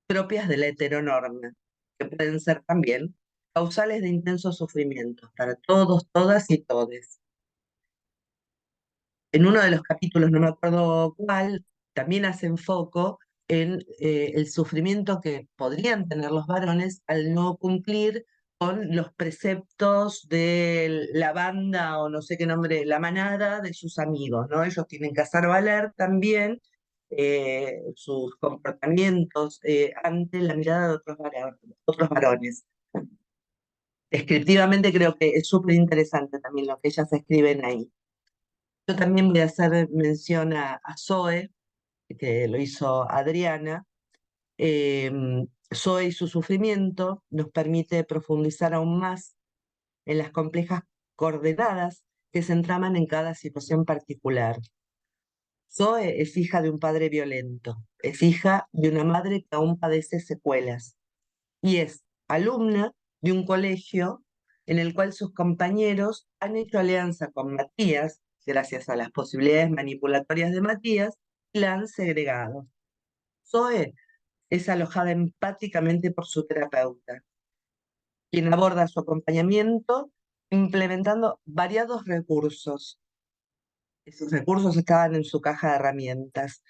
propias de la heteronorma, que pueden ser también causales de intensos sufrimientos para todos, todas y todes. En uno de los capítulos, no me acuerdo cuál, también hacen foco en el sufrimiento que podrían tener los varones al no cumplir con los preceptos de la banda o no sé qué nombre, la manada de sus amigos, ¿no? Ellos tienen que hacer valer también sus comportamientos ante la mirada de otros varones. Descriptivamente creo que es súper interesante también lo que ellas escriben ahí. Yo también voy a hacer mención a Zoe, que lo hizo Adriana. Zoe y su sufrimiento nos permite profundizar aún más en las complejas coordenadas que se entraman en cada situación particular. Zoe es hija de un padre violento, es hija de una madre que aún padece secuelas y es alumna de un colegio en el cual sus compañeros han hecho alianza con Matías, gracias a las posibilidades manipulatorias de Matías, y la han segregado. Zoe es alojada empáticamente por su terapeuta, quien aborda su acompañamiento implementando variados recursos. Esos recursos estaban en su caja de herramientas.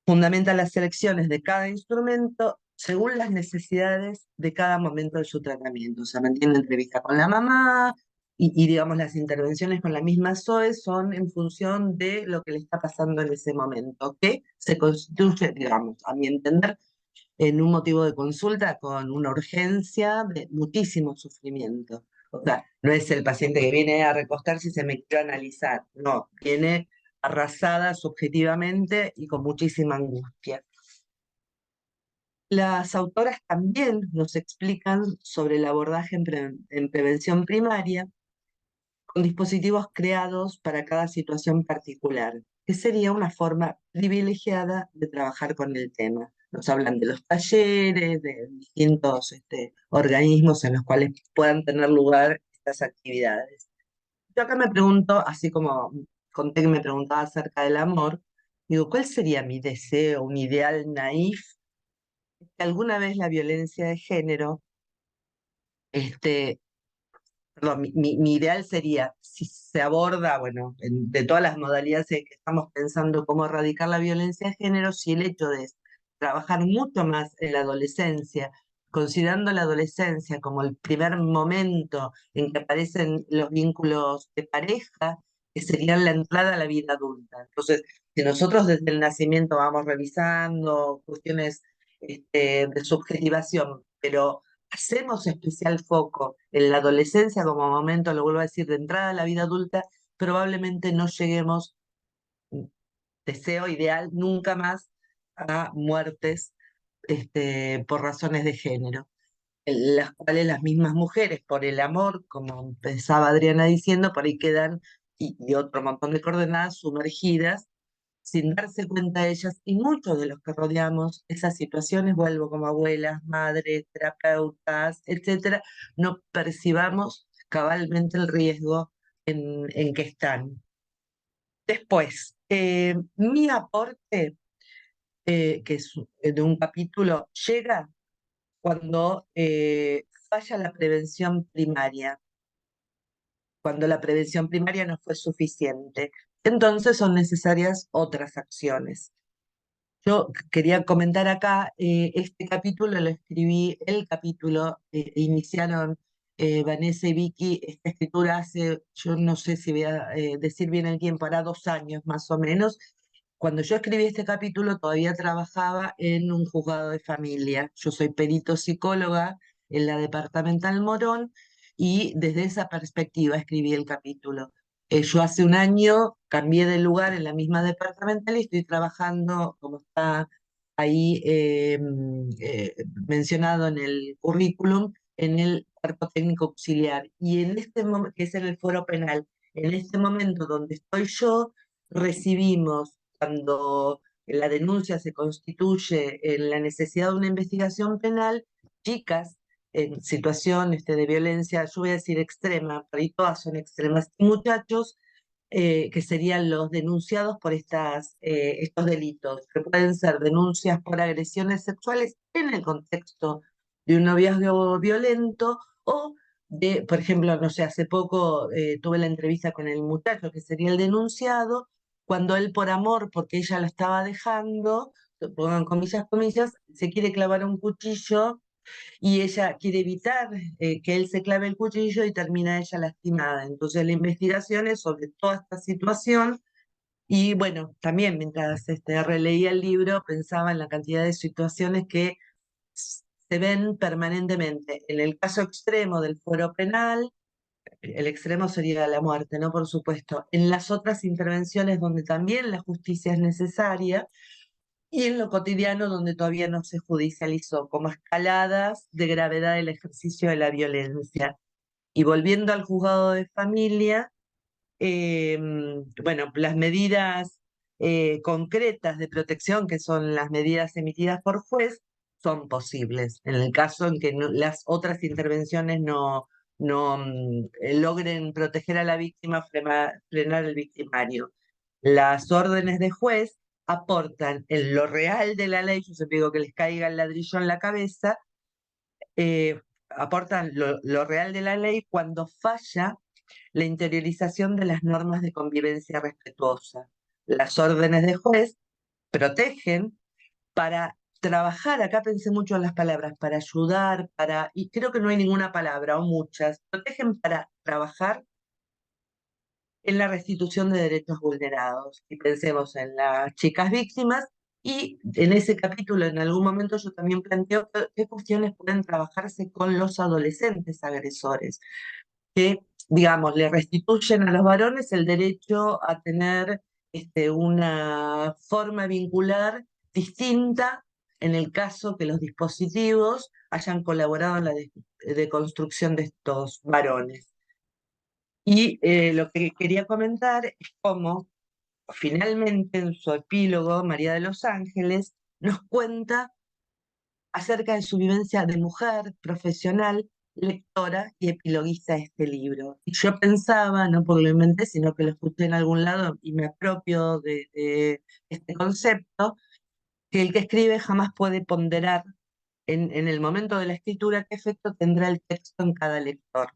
Fundamenta las selecciones de cada instrumento según las necesidades de cada momento de su tratamiento. O sea, mantiene entrevista con la mamá digamos, las intervenciones con la misma Zoe son en función de lo que le está pasando en ese momento, que se constituye, digamos, a mi entender, en un motivo de consulta con una urgencia de muchísimo sufrimiento. O sea, no es el paciente que viene a recostarse y se me quiere analizar, no, viene arrasada subjetivamente y con muchísima angustia. Las autoras también nos explican sobre el abordaje en prevención primaria con dispositivos creados para cada situación particular, que sería una forma privilegiada de trabajar con el tema. Nos hablan de los talleres, de distintos organismos en los cuales puedan tener lugar estas actividades. Yo acá me pregunto, así como conté que me preguntaba acerca del amor, digo, ¿cuál sería mi deseo, un ideal naif? Que alguna vez la violencia de género, perdón, mi ideal sería, si se aborda, bueno, de todas las modalidades en que estamos pensando cómo erradicar la violencia de género, si el hecho de trabajar mucho más en la adolescencia, considerando la adolescencia como el primer momento en que aparecen los vínculos de pareja, que serían la entrada a la vida adulta. Entonces, si nosotros desde el nacimiento vamos revisando cuestiones de subjetivación, pero hacemos especial foco en la adolescencia como momento, lo vuelvo a decir, de entrada a la vida adulta, probablemente no lleguemos, deseo ideal, nunca más a muertes por razones de género, en las cuales las mismas mujeres, por el amor, como empezaba Adriana diciendo, por ahí quedan, y otro montón de coordenadas sumergidas sin darse cuenta ellas, y muchos de los que rodeamos esas situaciones, vuelvo como abuelas, madres, terapeutas, etcétera, no percibamos cabalmente el riesgo en que están. Después, mi aporte, que es de un capítulo, llega cuando falla la prevención primaria, cuando la prevención primaria no fue suficiente. Entonces son necesarias otras acciones. Yo quería comentar acá, este capítulo lo escribí, el capítulo, iniciaron Vanessa y Vicky esta escritura hace, yo no sé si voy a decir bien el tiempo, hará 2 años más o menos. Cuando yo escribí este capítulo todavía trabajaba en un juzgado de familia. Yo soy perito psicóloga en la departamental Morón y desde esa perspectiva escribí el capítulo. Yo hace un año cambié de lugar en la misma departamental y estoy trabajando, como está ahí mencionado en el currículum, en el cuerpo técnico auxiliar. Y en este momento, que es en el foro penal, en este momento donde estoy yo, recibimos, cuando la denuncia se constituye en la necesidad de una investigación penal, chicas en situación de violencia, yo voy a decir extrema, pero ahí todas son extremas, y muchachos que serían los denunciados por estos delitos, que pueden ser denuncias por agresiones sexuales en el contexto de un noviazgo violento o de, por ejemplo, no sé, hace poco tuve la entrevista con el muchacho que sería el denunciado, cuando él por amor, porque ella lo estaba dejando, pongan comillas, comillas, se quiere clavar un cuchillo y ella quiere evitar que él se clave el cuchillo y termina ella lastimada. Entonces la investigación es sobre toda esta situación y bueno, también mientras releía el libro pensaba en la cantidad de situaciones que se ven permanentemente. En el caso extremo del fuero penal, el extremo sería la muerte, ¿no? Por supuesto. En las otras intervenciones donde también la justicia es necesaria, y en lo cotidiano donde todavía no se judicializó, como escaladas de gravedad del ejercicio de la violencia. Y volviendo al juzgado de familia, bueno, las medidas concretas de protección, que son las medidas emitidas por juez, son posibles. En el caso en que las otras intervenciones no logren proteger a la víctima, frenar el victimario. Las órdenes de juez aportan en lo real de la ley, yo siempre digo que les caiga el ladrillo en la cabeza, aportan lo real de la ley cuando falla la interiorización de las normas de convivencia respetuosa. Las órdenes de juez protegen para trabajar, acá pensé mucho en las palabras, para ayudar, y creo que no hay ninguna palabra o muchas, protegen para trabajar en la restitución de derechos vulnerados. Y pensemos en las chicas víctimas, y en ese capítulo en algún momento yo también planteo qué cuestiones pueden trabajarse con los adolescentes agresores, que, digamos, le restituyen a los varones el derecho a tener una forma vincular distinta en el caso que los dispositivos hayan colaborado en la deconstrucción de estos varones. Y lo que quería comentar es cómo finalmente en su epílogo María de los Ángeles nos cuenta acerca de su vivencia de mujer profesional, lectora y epiloguista de este libro. Y yo pensaba, no porque lo inventé, sino que lo escuché en algún lado y me apropio de este concepto, que el que escribe jamás puede ponderar en el momento de la escritura qué efecto tendrá el texto en cada lector.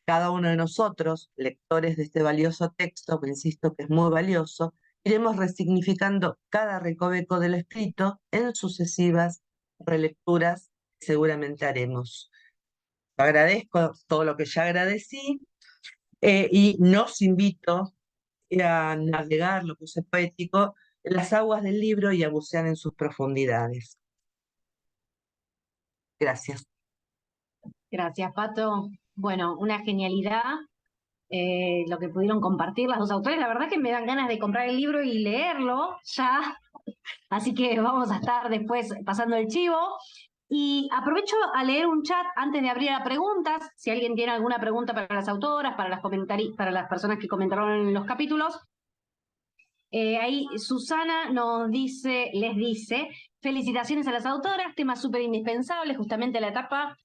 Cada uno de nosotros, lectores de este valioso texto, que insisto que es muy valioso, iremos resignificando cada recoveco de lo escrito en sucesivas relecturas que seguramente haremos. Agradezco todo lo que ya agradecí y nos invito a navegar, lo que es poético, en las aguas del libro y a bucear en sus profundidades. Gracias. Gracias, Pato. Bueno, una genialidad lo que pudieron compartir las dos autores. La verdad que me dan ganas de comprar el libro y leerlo ya. Así que vamos a estar después pasando el chivo. Y aprovecho a leer un chat antes de abrir a preguntas. Si alguien tiene alguna pregunta para las autoras, para las personas que comentaron en los capítulos. Ahí Susana les dice, felicitaciones a las autoras, tema súper indispensable, justamente la etapa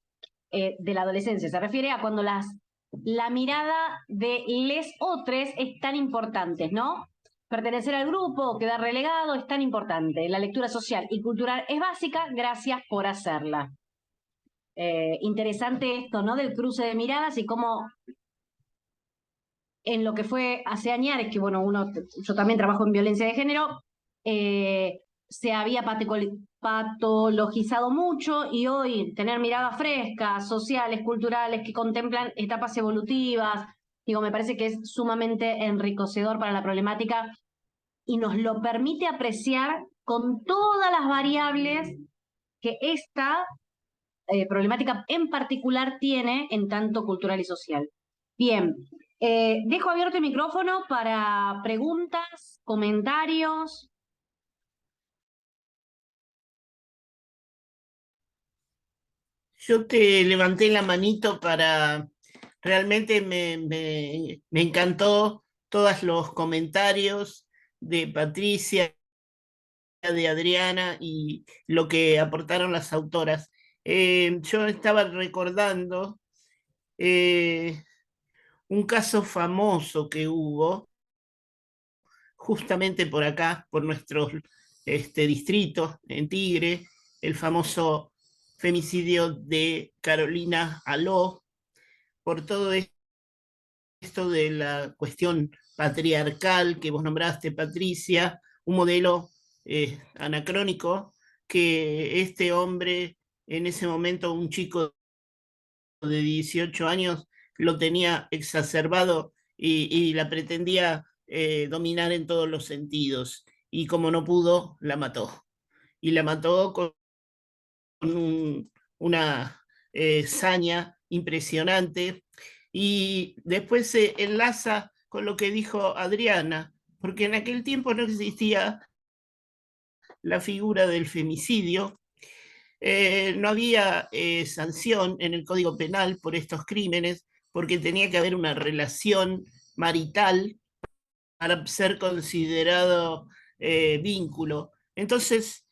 de la adolescencia. Se refiere a cuando la mirada de les otres es tan importante, ¿no? Pertenecer al grupo o quedar relegado es tan importante. La lectura social y cultural es básica, gracias por hacerla. Interesante esto, ¿no? Del cruce de miradas y cómo en lo que fue hace años, que bueno, yo también trabajo en violencia de género, se había patologizado mucho y hoy tener miradas frescas, sociales, culturales, que contemplan etapas evolutivas, digo, me parece que es sumamente enriquecedor para la problemática y nos lo permite apreciar con todas las variables que esta problemática en particular tiene en tanto cultural y social. Bien, dejo abierto el micrófono para preguntas, comentarios. Yo te levanté la manito para, realmente me encantó todos los comentarios de Patricia, de Adriana y lo que aportaron las autoras. Yo estaba recordando un caso famoso que hubo justamente por acá, por nuestros distritos, en Tigre, el famoso femicidio de Carolina Aló, por todo esto de la cuestión patriarcal que vos nombraste, Patricia, un modelo anacrónico que este hombre, en ese momento un chico de 18 años, lo tenía exacerbado y la pretendía dominar en todos los sentidos. Y como no pudo, la mató. Y la mató con una saña impresionante. Y después se enlaza con lo que dijo Adriana, porque en aquel tiempo no existía la figura del femicidio, no había sanción en el Código Penal por estos crímenes, porque tenía que haber una relación marital para ser considerado vínculo. Entonces,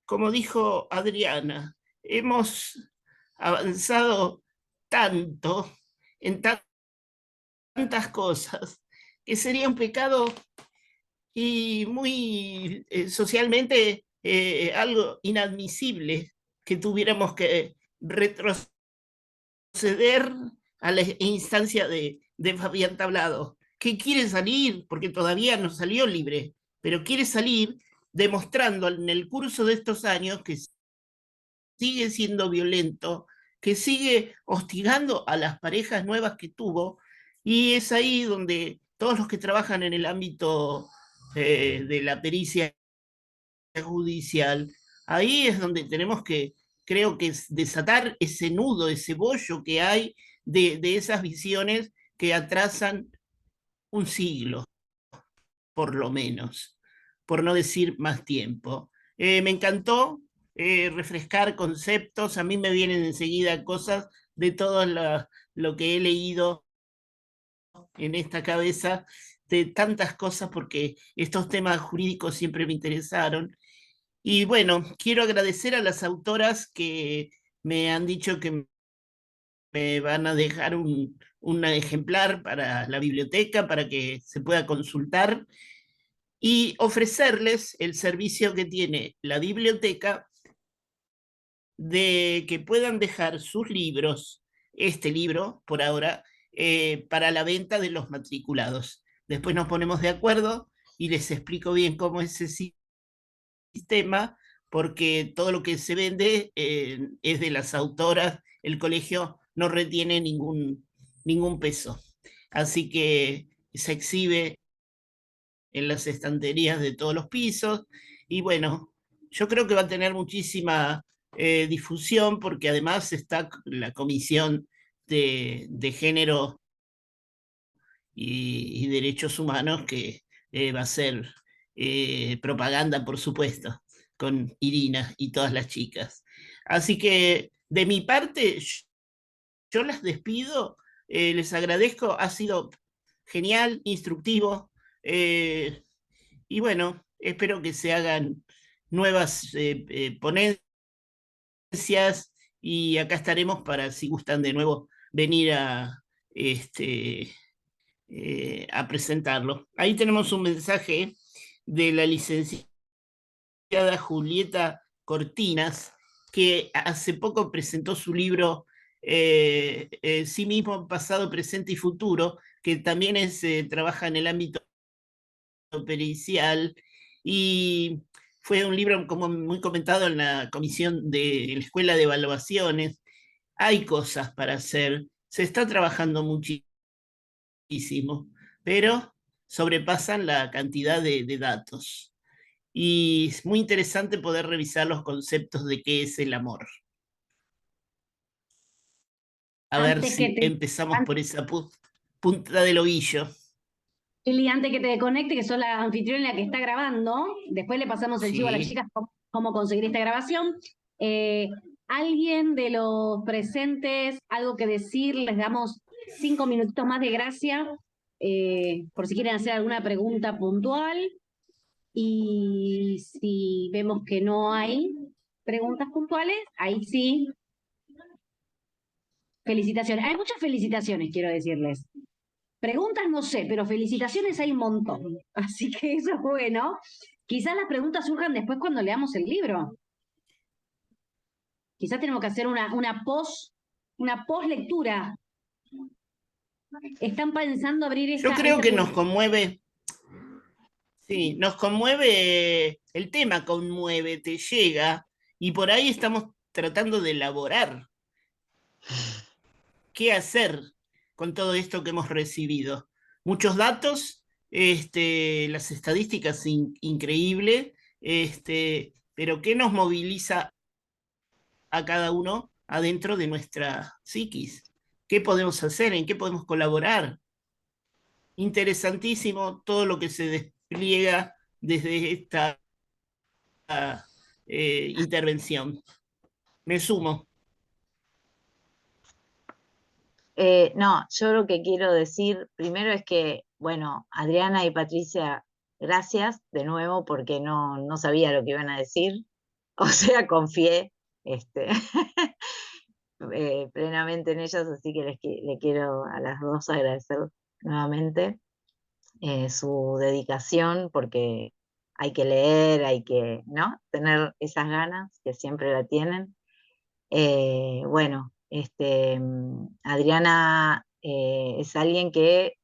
como dijo Adriana, hemos avanzado tanto en tantas cosas que sería un pecado y muy socialmente algo inadmisible que tuviéramos que retroceder a la instancia de Fabián Tablado, que quiere salir, porque todavía no salió libre, pero quiere salir demostrando en el curso de estos años que sigue siendo violento, que sigue hostigando a las parejas nuevas que tuvo, y es ahí donde todos los que trabajan en el ámbito de la pericia judicial, ahí es donde tenemos que, creo que es desatar ese nudo, ese bollo que hay de esas visiones que atrasan un siglo. por lo menos, por no decir más tiempo. Me encantó refrescar conceptos, a mí me vienen enseguida cosas de todo lo que he leído en esta cabeza, de tantas cosas, porque estos temas jurídicos siempre me interesaron. Y bueno, quiero agradecer a las autoras que me han dicho que me van a dejar un ejemplar para la biblioteca, para que se pueda consultar, y ofrecerles el servicio que tiene la biblioteca de que puedan dejar sus libros, este libro por ahora, para la venta de los matriculados. Después nos ponemos de acuerdo y les explico bien cómo es ese sistema, porque todo lo que se vende es de las autoras, el colegio no retiene ningún peso. Así que se exhibe en las estanterías de todos los pisos y bueno, yo creo que va a tener muchísima difusión, porque además está la Comisión de Género y Derechos Humanos, que va a ser propaganda, por supuesto, con Irina y todas las chicas. Así que de mi parte, yo las despido, les agradezco, ha sido genial, instructivo, y bueno, espero que se hagan nuevas ponencias, y acá estaremos para, si gustan de nuevo, venir este, a presentarlo. Ahí tenemos un mensaje de la licenciada Julieta Cortinas, que hace poco presentó su libro Sí mismo, pasado, presente y futuro, que también trabaja en el ámbito pericial, y fue un libro como muy comentado en la comisión de la Escuela de Evaluaciones. Hay cosas para hacer, se está trabajando muchísimo, pero sobrepasan la cantidad de datos. Y es muy interesante poder revisar los conceptos de qué es el amor. A ver Antes que si te, empezamos por esa punta del ovillo. Lili, antes que te desconecte, que sos la anfitriona que está grabando, después le pasamos el chivo a las Sí. chicas cómo conseguir esta grabación. Eh, ¿Alguien de los presentes, algo que decir? Les damos 5 minutitos más de gracia, por si quieren hacer alguna pregunta puntual. Y si vemos que no hay preguntas puntuales, ahí sí. Felicitaciones. Hay muchas felicitaciones, quiero decirles. Preguntas no sé, pero felicitaciones hay un montón. Así que eso es bueno. Quizás las preguntas surjan después cuando leamos el libro. Quizás tenemos que hacer una post lectura. ¿Están pensando abrir Yo creo esta que nos publicación? conmueve, sí, nos conmueve, el tema conmueve, te llega, y por ahí estamos tratando de elaborar qué hacer con todo esto que hemos recibido. Muchos datos, las estadísticas increíble, pero ¿qué nos moviliza a cada uno adentro de nuestra psiquis? ¿Qué podemos hacer? ¿En qué podemos colaborar? Interesantísimo todo lo que se despliega desde esta intervención. Me sumo. No, yo lo que quiero decir primero es que, bueno, Adriana y Patricia, gracias de nuevo porque no sabía lo que iban a decir, o sea, confié este, plenamente en ellas, así que le quiero a las dos agradecer nuevamente su dedicación, porque hay que leer, hay que, ¿no? Tener esas ganas que siempre la tienen. Bueno, Adriana es alguien que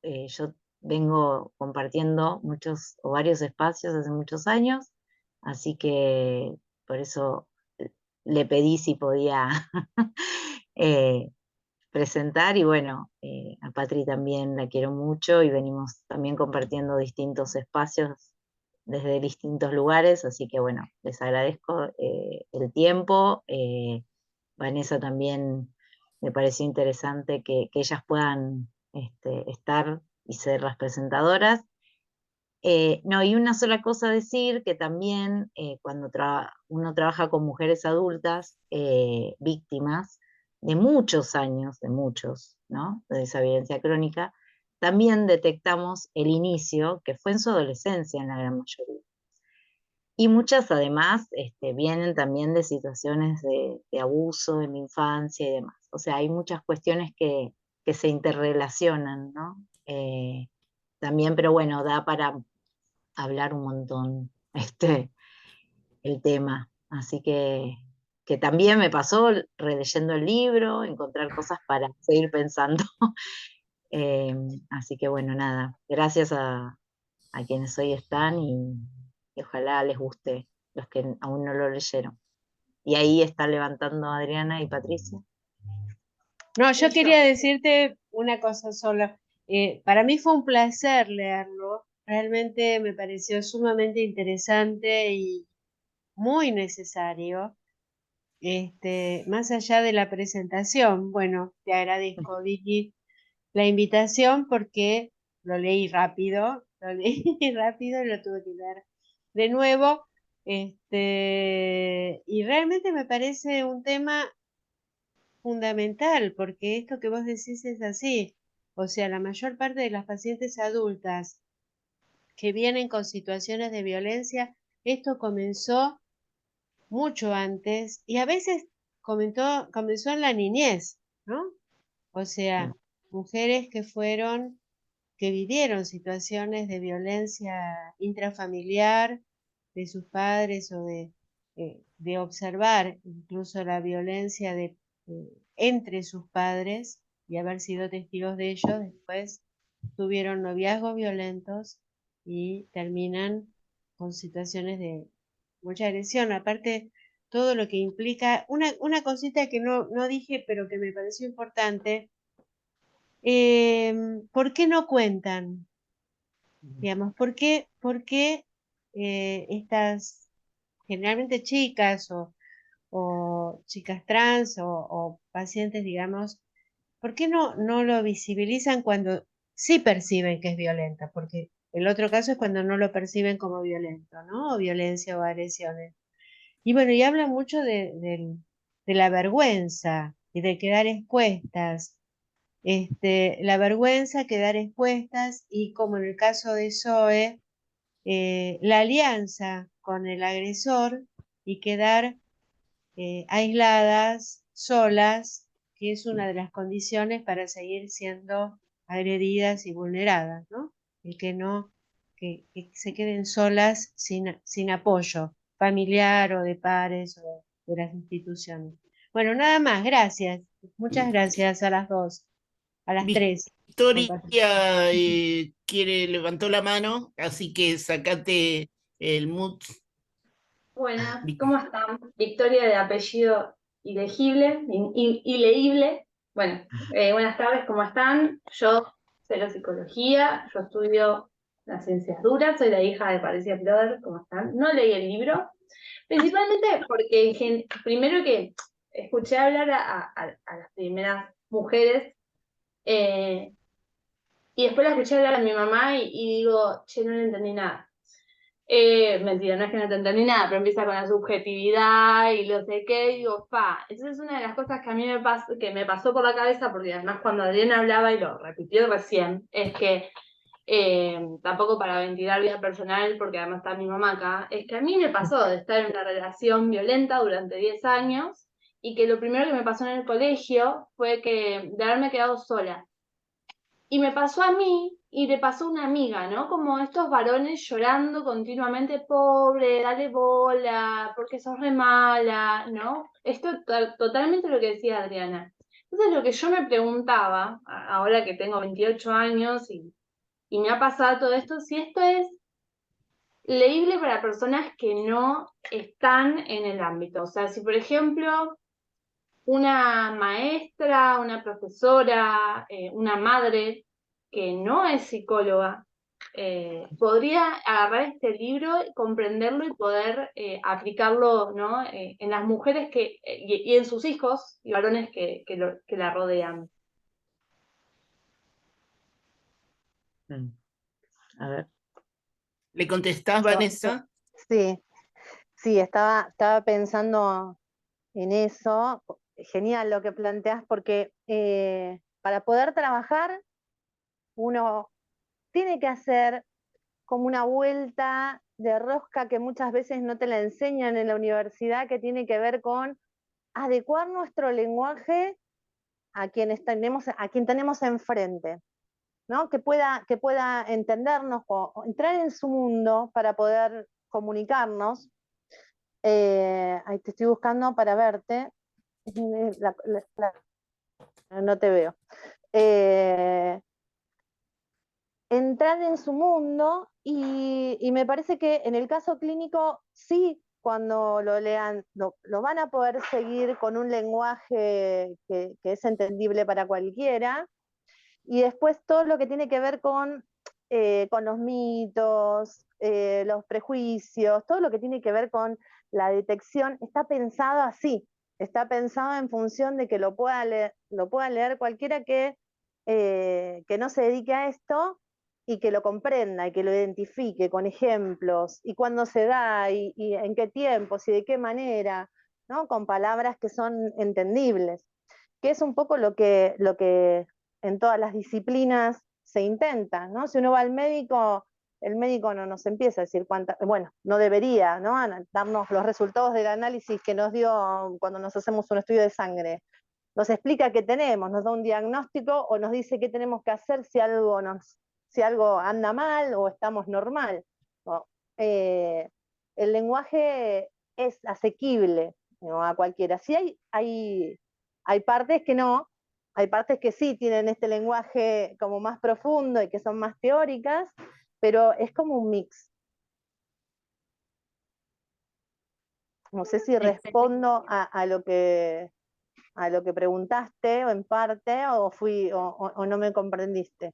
yo vengo compartiendo muchos o varios espacios hace muchos años, así que por eso le pedí si podía eh, presentar, y bueno, a Patri también la quiero mucho y venimos también compartiendo distintos espacios desde distintos lugares, así que bueno, les agradezco el tiempo. Vanessa también me pareció interesante que ellas puedan estar y ser las presentadoras. No, y una sola cosa decir, que también cuando uno trabaja con mujeres adultas, víctimas de muchos años, de muchos, ¿no? De esa violencia crónica, también detectamos el inicio, que fue en su adolescencia en la gran mayoría. Y muchas además vienen también de situaciones de abuso en la infancia y demás. O sea, hay muchas cuestiones que se interrelacionan, ¿no? También, pero bueno, da para hablar un montón el tema. Así que también me pasó releyendo el libro, encontrar cosas para seguir pensando. Así que bueno, nada, gracias a quienes hoy están y ojalá les guste los que aún no lo leyeron. Y ahí está levantando Adriana y Patricia. No, yo quería decirte una cosa sola. Para mí fue un placer leerlo. Realmente me pareció sumamente interesante y muy necesario. Más allá de la presentación, bueno, te agradezco, Vicky, la invitación porque lo leí rápido, lo leí rápido y lo tuve que leer de nuevo. Y realmente me parece un tema fundamental, porque esto que vos decís es así. O sea, la mayor parte de las pacientes adultas que vienen con situaciones de violencia, esto comenzó mucho antes y a veces comenzó en la niñez, ¿no? O sea, mujeres que vivieron situaciones de violencia intrafamiliar de sus padres o de observar incluso la violencia entre sus padres y haber sido testigos de ello, después tuvieron noviazgos violentos y terminan con situaciones de mucha agresión. Aparte, todo lo que implica, una cosita que no dije, pero que me pareció importante, ¿por qué no cuentan? Digamos, ¿por qué estas generalmente chicas o chicas trans o pacientes, digamos, ¿por qué no lo visibilizan cuando sí perciben que es violenta? Porque el otro caso es cuando no lo perciben como violento, ¿no? O violencia o agresiones. Y bueno, y habla mucho de la vergüenza y de quedar expuestas. La vergüenza, quedar expuestas y como en el caso de Zoe, la alianza con el agresor y quedar aisladas, solas, que es una de las condiciones para seguir siendo agredidas y vulneradas, ¿no? El que no, que se queden solas sin apoyo familiar o de pares o de las instituciones. Bueno, nada más, gracias. Muchas gracias a las dos, a las tres. por participar. Victoria levantó la mano, así que sacate el mute. Buenas, ¿cómo están? Victoria de apellido ilegible, ileíble. Bueno, buenas tardes, ¿cómo están? Yo sé psicología, yo estudio las ciencias duras, soy la hija de Patricia Ploder, ¿cómo están? No leí el libro, principalmente porque primero que escuché hablar a las primeras mujeres y después la escuché hablar a mi mamá y digo, che, no le entendí nada. Mentira, no es que no te entendí nada, pero empieza con la subjetividad y lo sé qué, y digo, pa. Entonces una de las cosas que a mí que me pasó por la cabeza, porque además cuando Adriana hablaba y lo repitió recién, es que tampoco para ventilar vida personal, porque además está mi mamá acá, es que a mí me pasó de estar en una relación violenta durante 10 años y que lo primero que me pasó en el colegio fue que de haberme quedado sola. Y me pasó a mí y le pasó a una amiga, ¿no? Como estos varones llorando continuamente, pobre, dale bola, porque sos re mala, ¿no? Esto totalmente lo que decía Adriana. Entonces lo que yo me preguntaba, ahora que tengo 28 años y me ha pasado todo esto, si esto es leíble para personas que no están en el ámbito. O sea, si por ejemplo una maestra, una profesora, una madre que no es psicóloga, podría agarrar este libro, comprenderlo y poder aplicarlo, ¿no? En las mujeres y en sus hijos y varones que la rodean. A ver. ¿Le contestás, Vanessa? Sí, sí, estaba pensando en eso. Genial lo que planteas, porque para poder trabajar uno tiene que hacer como una vuelta de rosca que muchas veces no te la enseñan en la universidad, que tiene que ver con adecuar nuestro lenguaje a quien tenemos enfrente, ¿no? Que pueda entendernos o entrar en su mundo para poder comunicarnos. Ahí te estoy buscando para verte. No te veo. Entrar en su mundo y me parece que en el caso clínico sí, cuando lo lean, lo van a poder seguir con un lenguaje que es entendible para cualquiera, y después todo lo que tiene que ver con los mitos, los prejuicios, todo lo que tiene que ver con la detección, está pensado así, está pensado en función de que lo pueda leer cualquiera que no se dedique a esto y que lo comprenda y que lo identifique con ejemplos y cuándo se da y en qué tiempos y de qué manera, ¿no? Con palabras que son entendibles, que es un poco lo que en todas las disciplinas se intenta, ¿no? Si uno va al médico, el médico no nos empieza a decir bueno, no debería, ¿no? Darnos los resultados del análisis que nos dio cuando nos hacemos un estudio de sangre. Nos explica qué tenemos, nos da un diagnóstico o nos dice qué tenemos que hacer si algo anda mal o estamos normal, ¿no? El lenguaje es asequible, ¿no? A cualquiera. Sí hay partes que no, hay partes que sí tienen este lenguaje como más profundo y que son más teóricas, pero es como un mix. No sé si respondo a lo que preguntaste, o en parte, o no me comprendiste.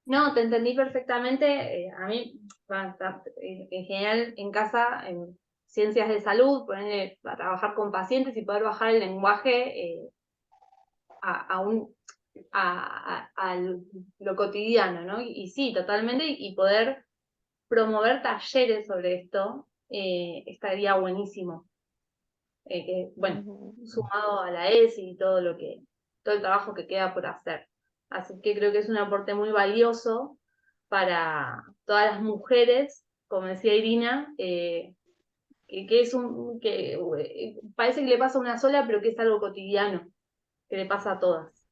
No, te entendí perfectamente. A mí, en general, en casa, en ciencias de salud, ponerle a trabajar con pacientes y poder bajar el lenguaje a lo cotidiano, ¿no? Y sí, totalmente, y poder promover talleres sobre esto estaría buenísimo. Bueno, sumado a la ESI y todo el trabajo que queda por hacer. Así que creo que es un aporte muy valioso para todas las mujeres, como decía Irina, que parece que le pasa a una sola, pero que es algo cotidiano, que le pasa a todas.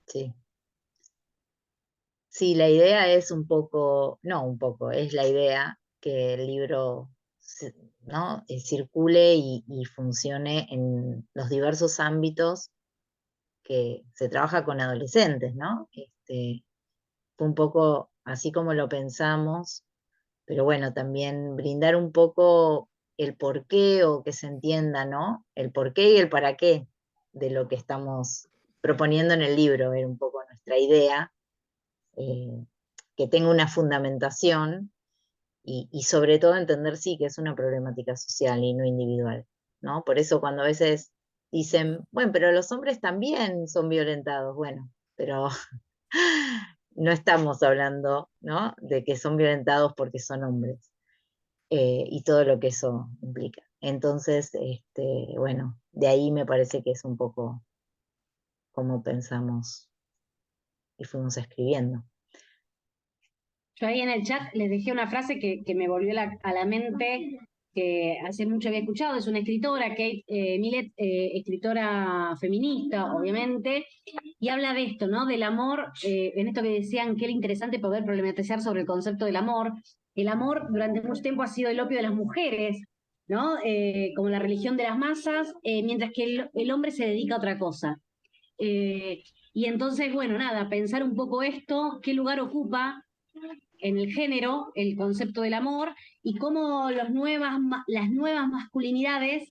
Sí. Sí, la idea es un poco, no un poco, es la idea que el libro ¿no? Circule y funcione en los diversos ámbitos que se trabaja con adolescentes, ¿no? Fue un poco así como lo pensamos, pero bueno, también brindar un poco el porqué o que se entienda, ¿no? El porqué y el para qué de lo que estamos proponiendo en el libro, era un poco nuestra idea, que tenga una fundamentación y sobre todo entender sí que es una problemática social y no individual, ¿no? Por eso cuando a veces dicen, bueno, pero los hombres también son violentados, bueno, pero no estamos hablando, ¿no? De que son violentados porque son hombres y todo lo que eso implica. Entonces, bueno, de ahí me parece que es un poco como pensamos y fuimos escribiendo. Yo ahí en el chat les dejé una frase que me volvió a la mente, que hace mucho había escuchado, es una escritora, Kate Millett, escritora feminista, obviamente, y habla de esto, ¿no? Del amor, en esto que decían que era interesante poder problematizar sobre el concepto del amor. El amor durante mucho tiempo ha sido el opio de las mujeres, ¿no? Como la religión de las masas, mientras que el hombre se dedica a otra cosa. Y entonces, bueno, nada, pensar un poco esto, qué lugar ocupa en el género el concepto del amor y cómo las nuevas masculinidades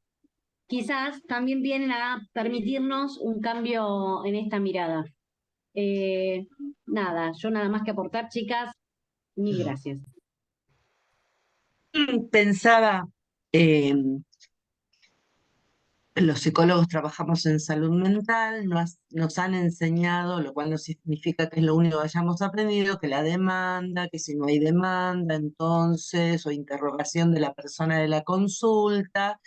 quizás también vienen a permitirnos un cambio en esta mirada. Nada, yo nada más que aportar, chicas, mil gracias. Pensaba, Los psicólogos trabajamos en salud mental, nos han enseñado, lo cual no significa que es lo único que hayamos aprendido, que la demanda, que si no hay demanda, entonces, o interrogación de la persona de la consulta,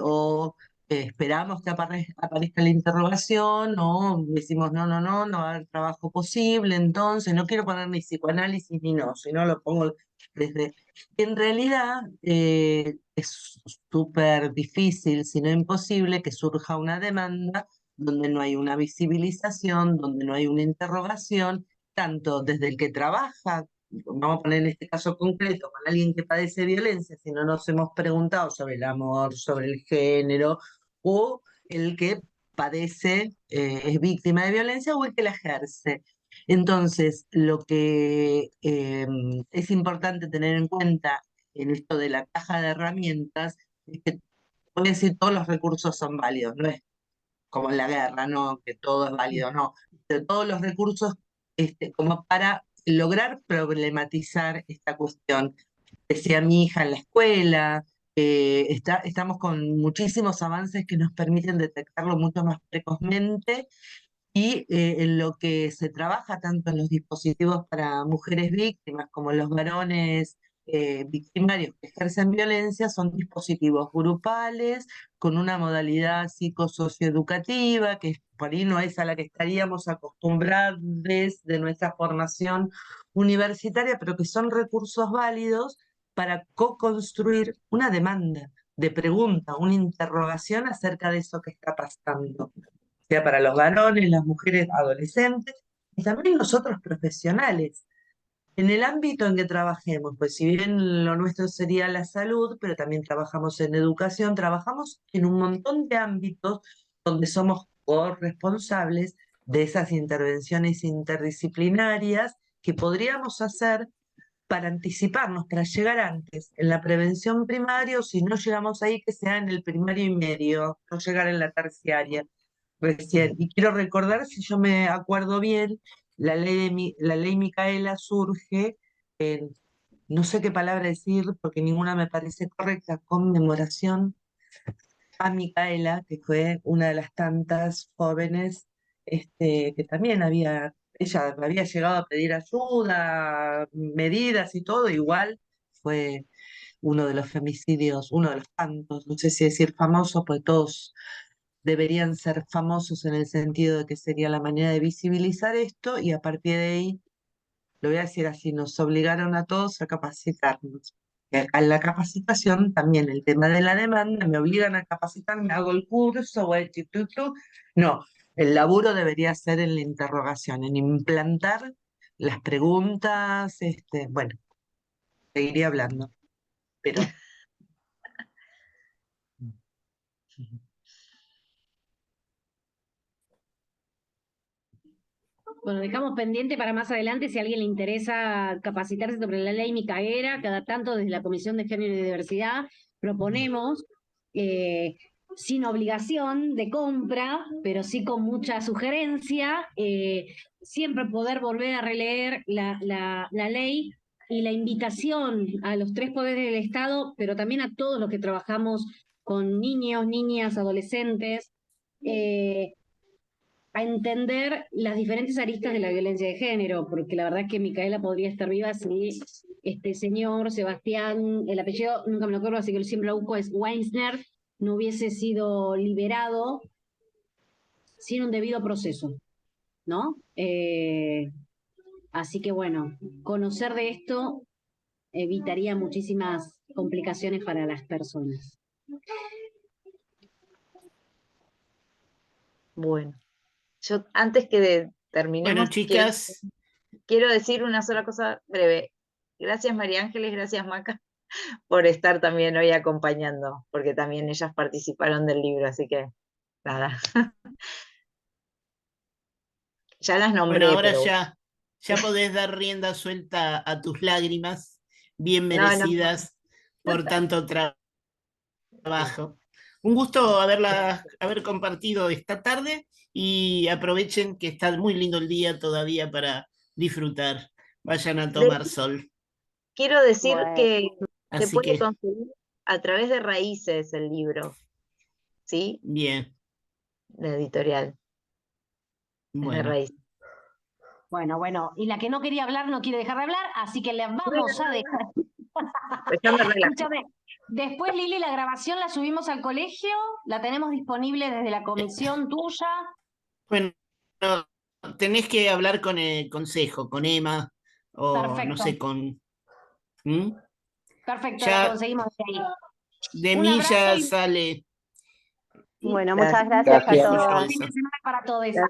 o esperamos que aparezca la interrogación, o decimos no, no, no, no va a haber trabajo posible, entonces no quiero poner ni psicoanálisis ni no, sino lo pongo desde... En realidad es súper difícil, si no imposible, que surja una demanda donde no hay una visibilización, donde no hay una interrogación, tanto desde el que trabaja, vamos a poner en este caso concreto, con alguien que padece violencia, si no nos hemos preguntado sobre el amor, sobre el género, o el que padece, es víctima de violencia, o el que la ejerce. Entonces, lo que es importante tener en cuenta en esto de la caja de herramientas es que, voy a decir, todos los recursos son válidos, no es como en la guerra, no, que todo es válido, no, pero todos los recursos como para lograr problematizar esta cuestión. Decía mi hija en la escuela, estamos con muchísimos avances que nos permiten detectarlo mucho más precozmente y en lo que se trabaja tanto en los dispositivos para mujeres víctimas como en los varones victimarios que ejercen violencia son dispositivos grupales con una modalidad psicosocioeducativa que por ahí no es a la que estaríamos acostumbrados de nuestra formación universitaria, pero que son recursos válidos para co-construir una demanda de pregunta, una interrogación acerca de eso que está pasando, sea para los varones, las mujeres adolescentes y también nosotros profesionales. En el ámbito en que trabajemos, pues si bien lo nuestro sería la salud, pero también trabajamos en educación, trabajamos en un montón de ámbitos donde somos corresponsables de esas intervenciones interdisciplinarias que podríamos hacer para anticiparnos, para llegar antes en la prevención primaria, o si no llegamos ahí, que sea en el primario y medio, no llegar en la terciaria recién. Y quiero recordar, si yo me acuerdo bien, la ley Micaela surge en, no sé qué palabra decir, porque ninguna me parece correcta, conmemoración a Micaela, que fue una de las tantas jóvenes que también ella había llegado a pedir ayuda, medidas y todo, igual fue uno de los femicidios, uno de los tantos, no sé si decir famosos, pues todos deberían ser famosos en el sentido de que sería la manera de visibilizar esto, y a partir de ahí, lo voy a decir así, nos obligaron a todos a capacitarnos. Y acá en la capacitación también el tema de la demanda, me obligan a capacitarme, hago el curso o el instituto. No, el laburo debería ser en la interrogación, en implantar las preguntas, bueno, seguiría hablando, pero... Bueno, dejamos pendiente para más adelante si a alguien le interesa capacitarse sobre la ley Micaela. Cada tanto desde la Comisión de Género y Diversidad proponemos, sin obligación de compra, pero sí con mucha sugerencia, siempre poder volver a releer la ley y la invitación a los tres poderes del Estado, pero también a todos los que trabajamos con niños, niñas, adolescentes, a entender las diferentes aristas de la violencia de género, porque la verdad es que Micaela podría estar viva si este señor Sebastián, el apellido nunca me lo acuerdo, así que siempre lo busco, es Weinsner, no hubiese sido liberado sin un debido proceso, ¿no? Así que bueno, conocer de esto evitaría muchísimas complicaciones para las personas. Bueno, yo antes que terminemos, Bueno, chicas, quiero decir una sola cosa breve. Gracias María Ángeles, gracias Maca por estar también hoy acompañando, porque también ellas participaron del libro, así que nada. Ya las bueno, nombré, ahora pero ya podés dar rienda suelta a tus lágrimas, bien no, no. merecidas por tanto trabajo. Un gusto haber compartido esta tarde, y aprovechen que está muy lindo el día todavía para disfrutar. Vayan a tomar sol. Quiero decir Bueno, que se Así puede que, conseguir a través de Raíces el libro. ¿sí? Bien, La editorial, es de bueno. Raíz. Bueno, y la que no quería hablar no quiere dejar de hablar, así que le vamos a dejar. Pues yo me relajo. Escúchame, después, Lili, la grabación la subimos al colegio, la tenemos disponible desde la comisión tuya. Bueno, tenés que hablar con el consejo, con Emma, o no Perfecto, sé, con... ¿Mm? perfecto, la Ya conseguimos de ahí. de Un mí abrazo ya y sale Bueno, Gracias. muchas gracias a todo todos. fin de semana para todos. David.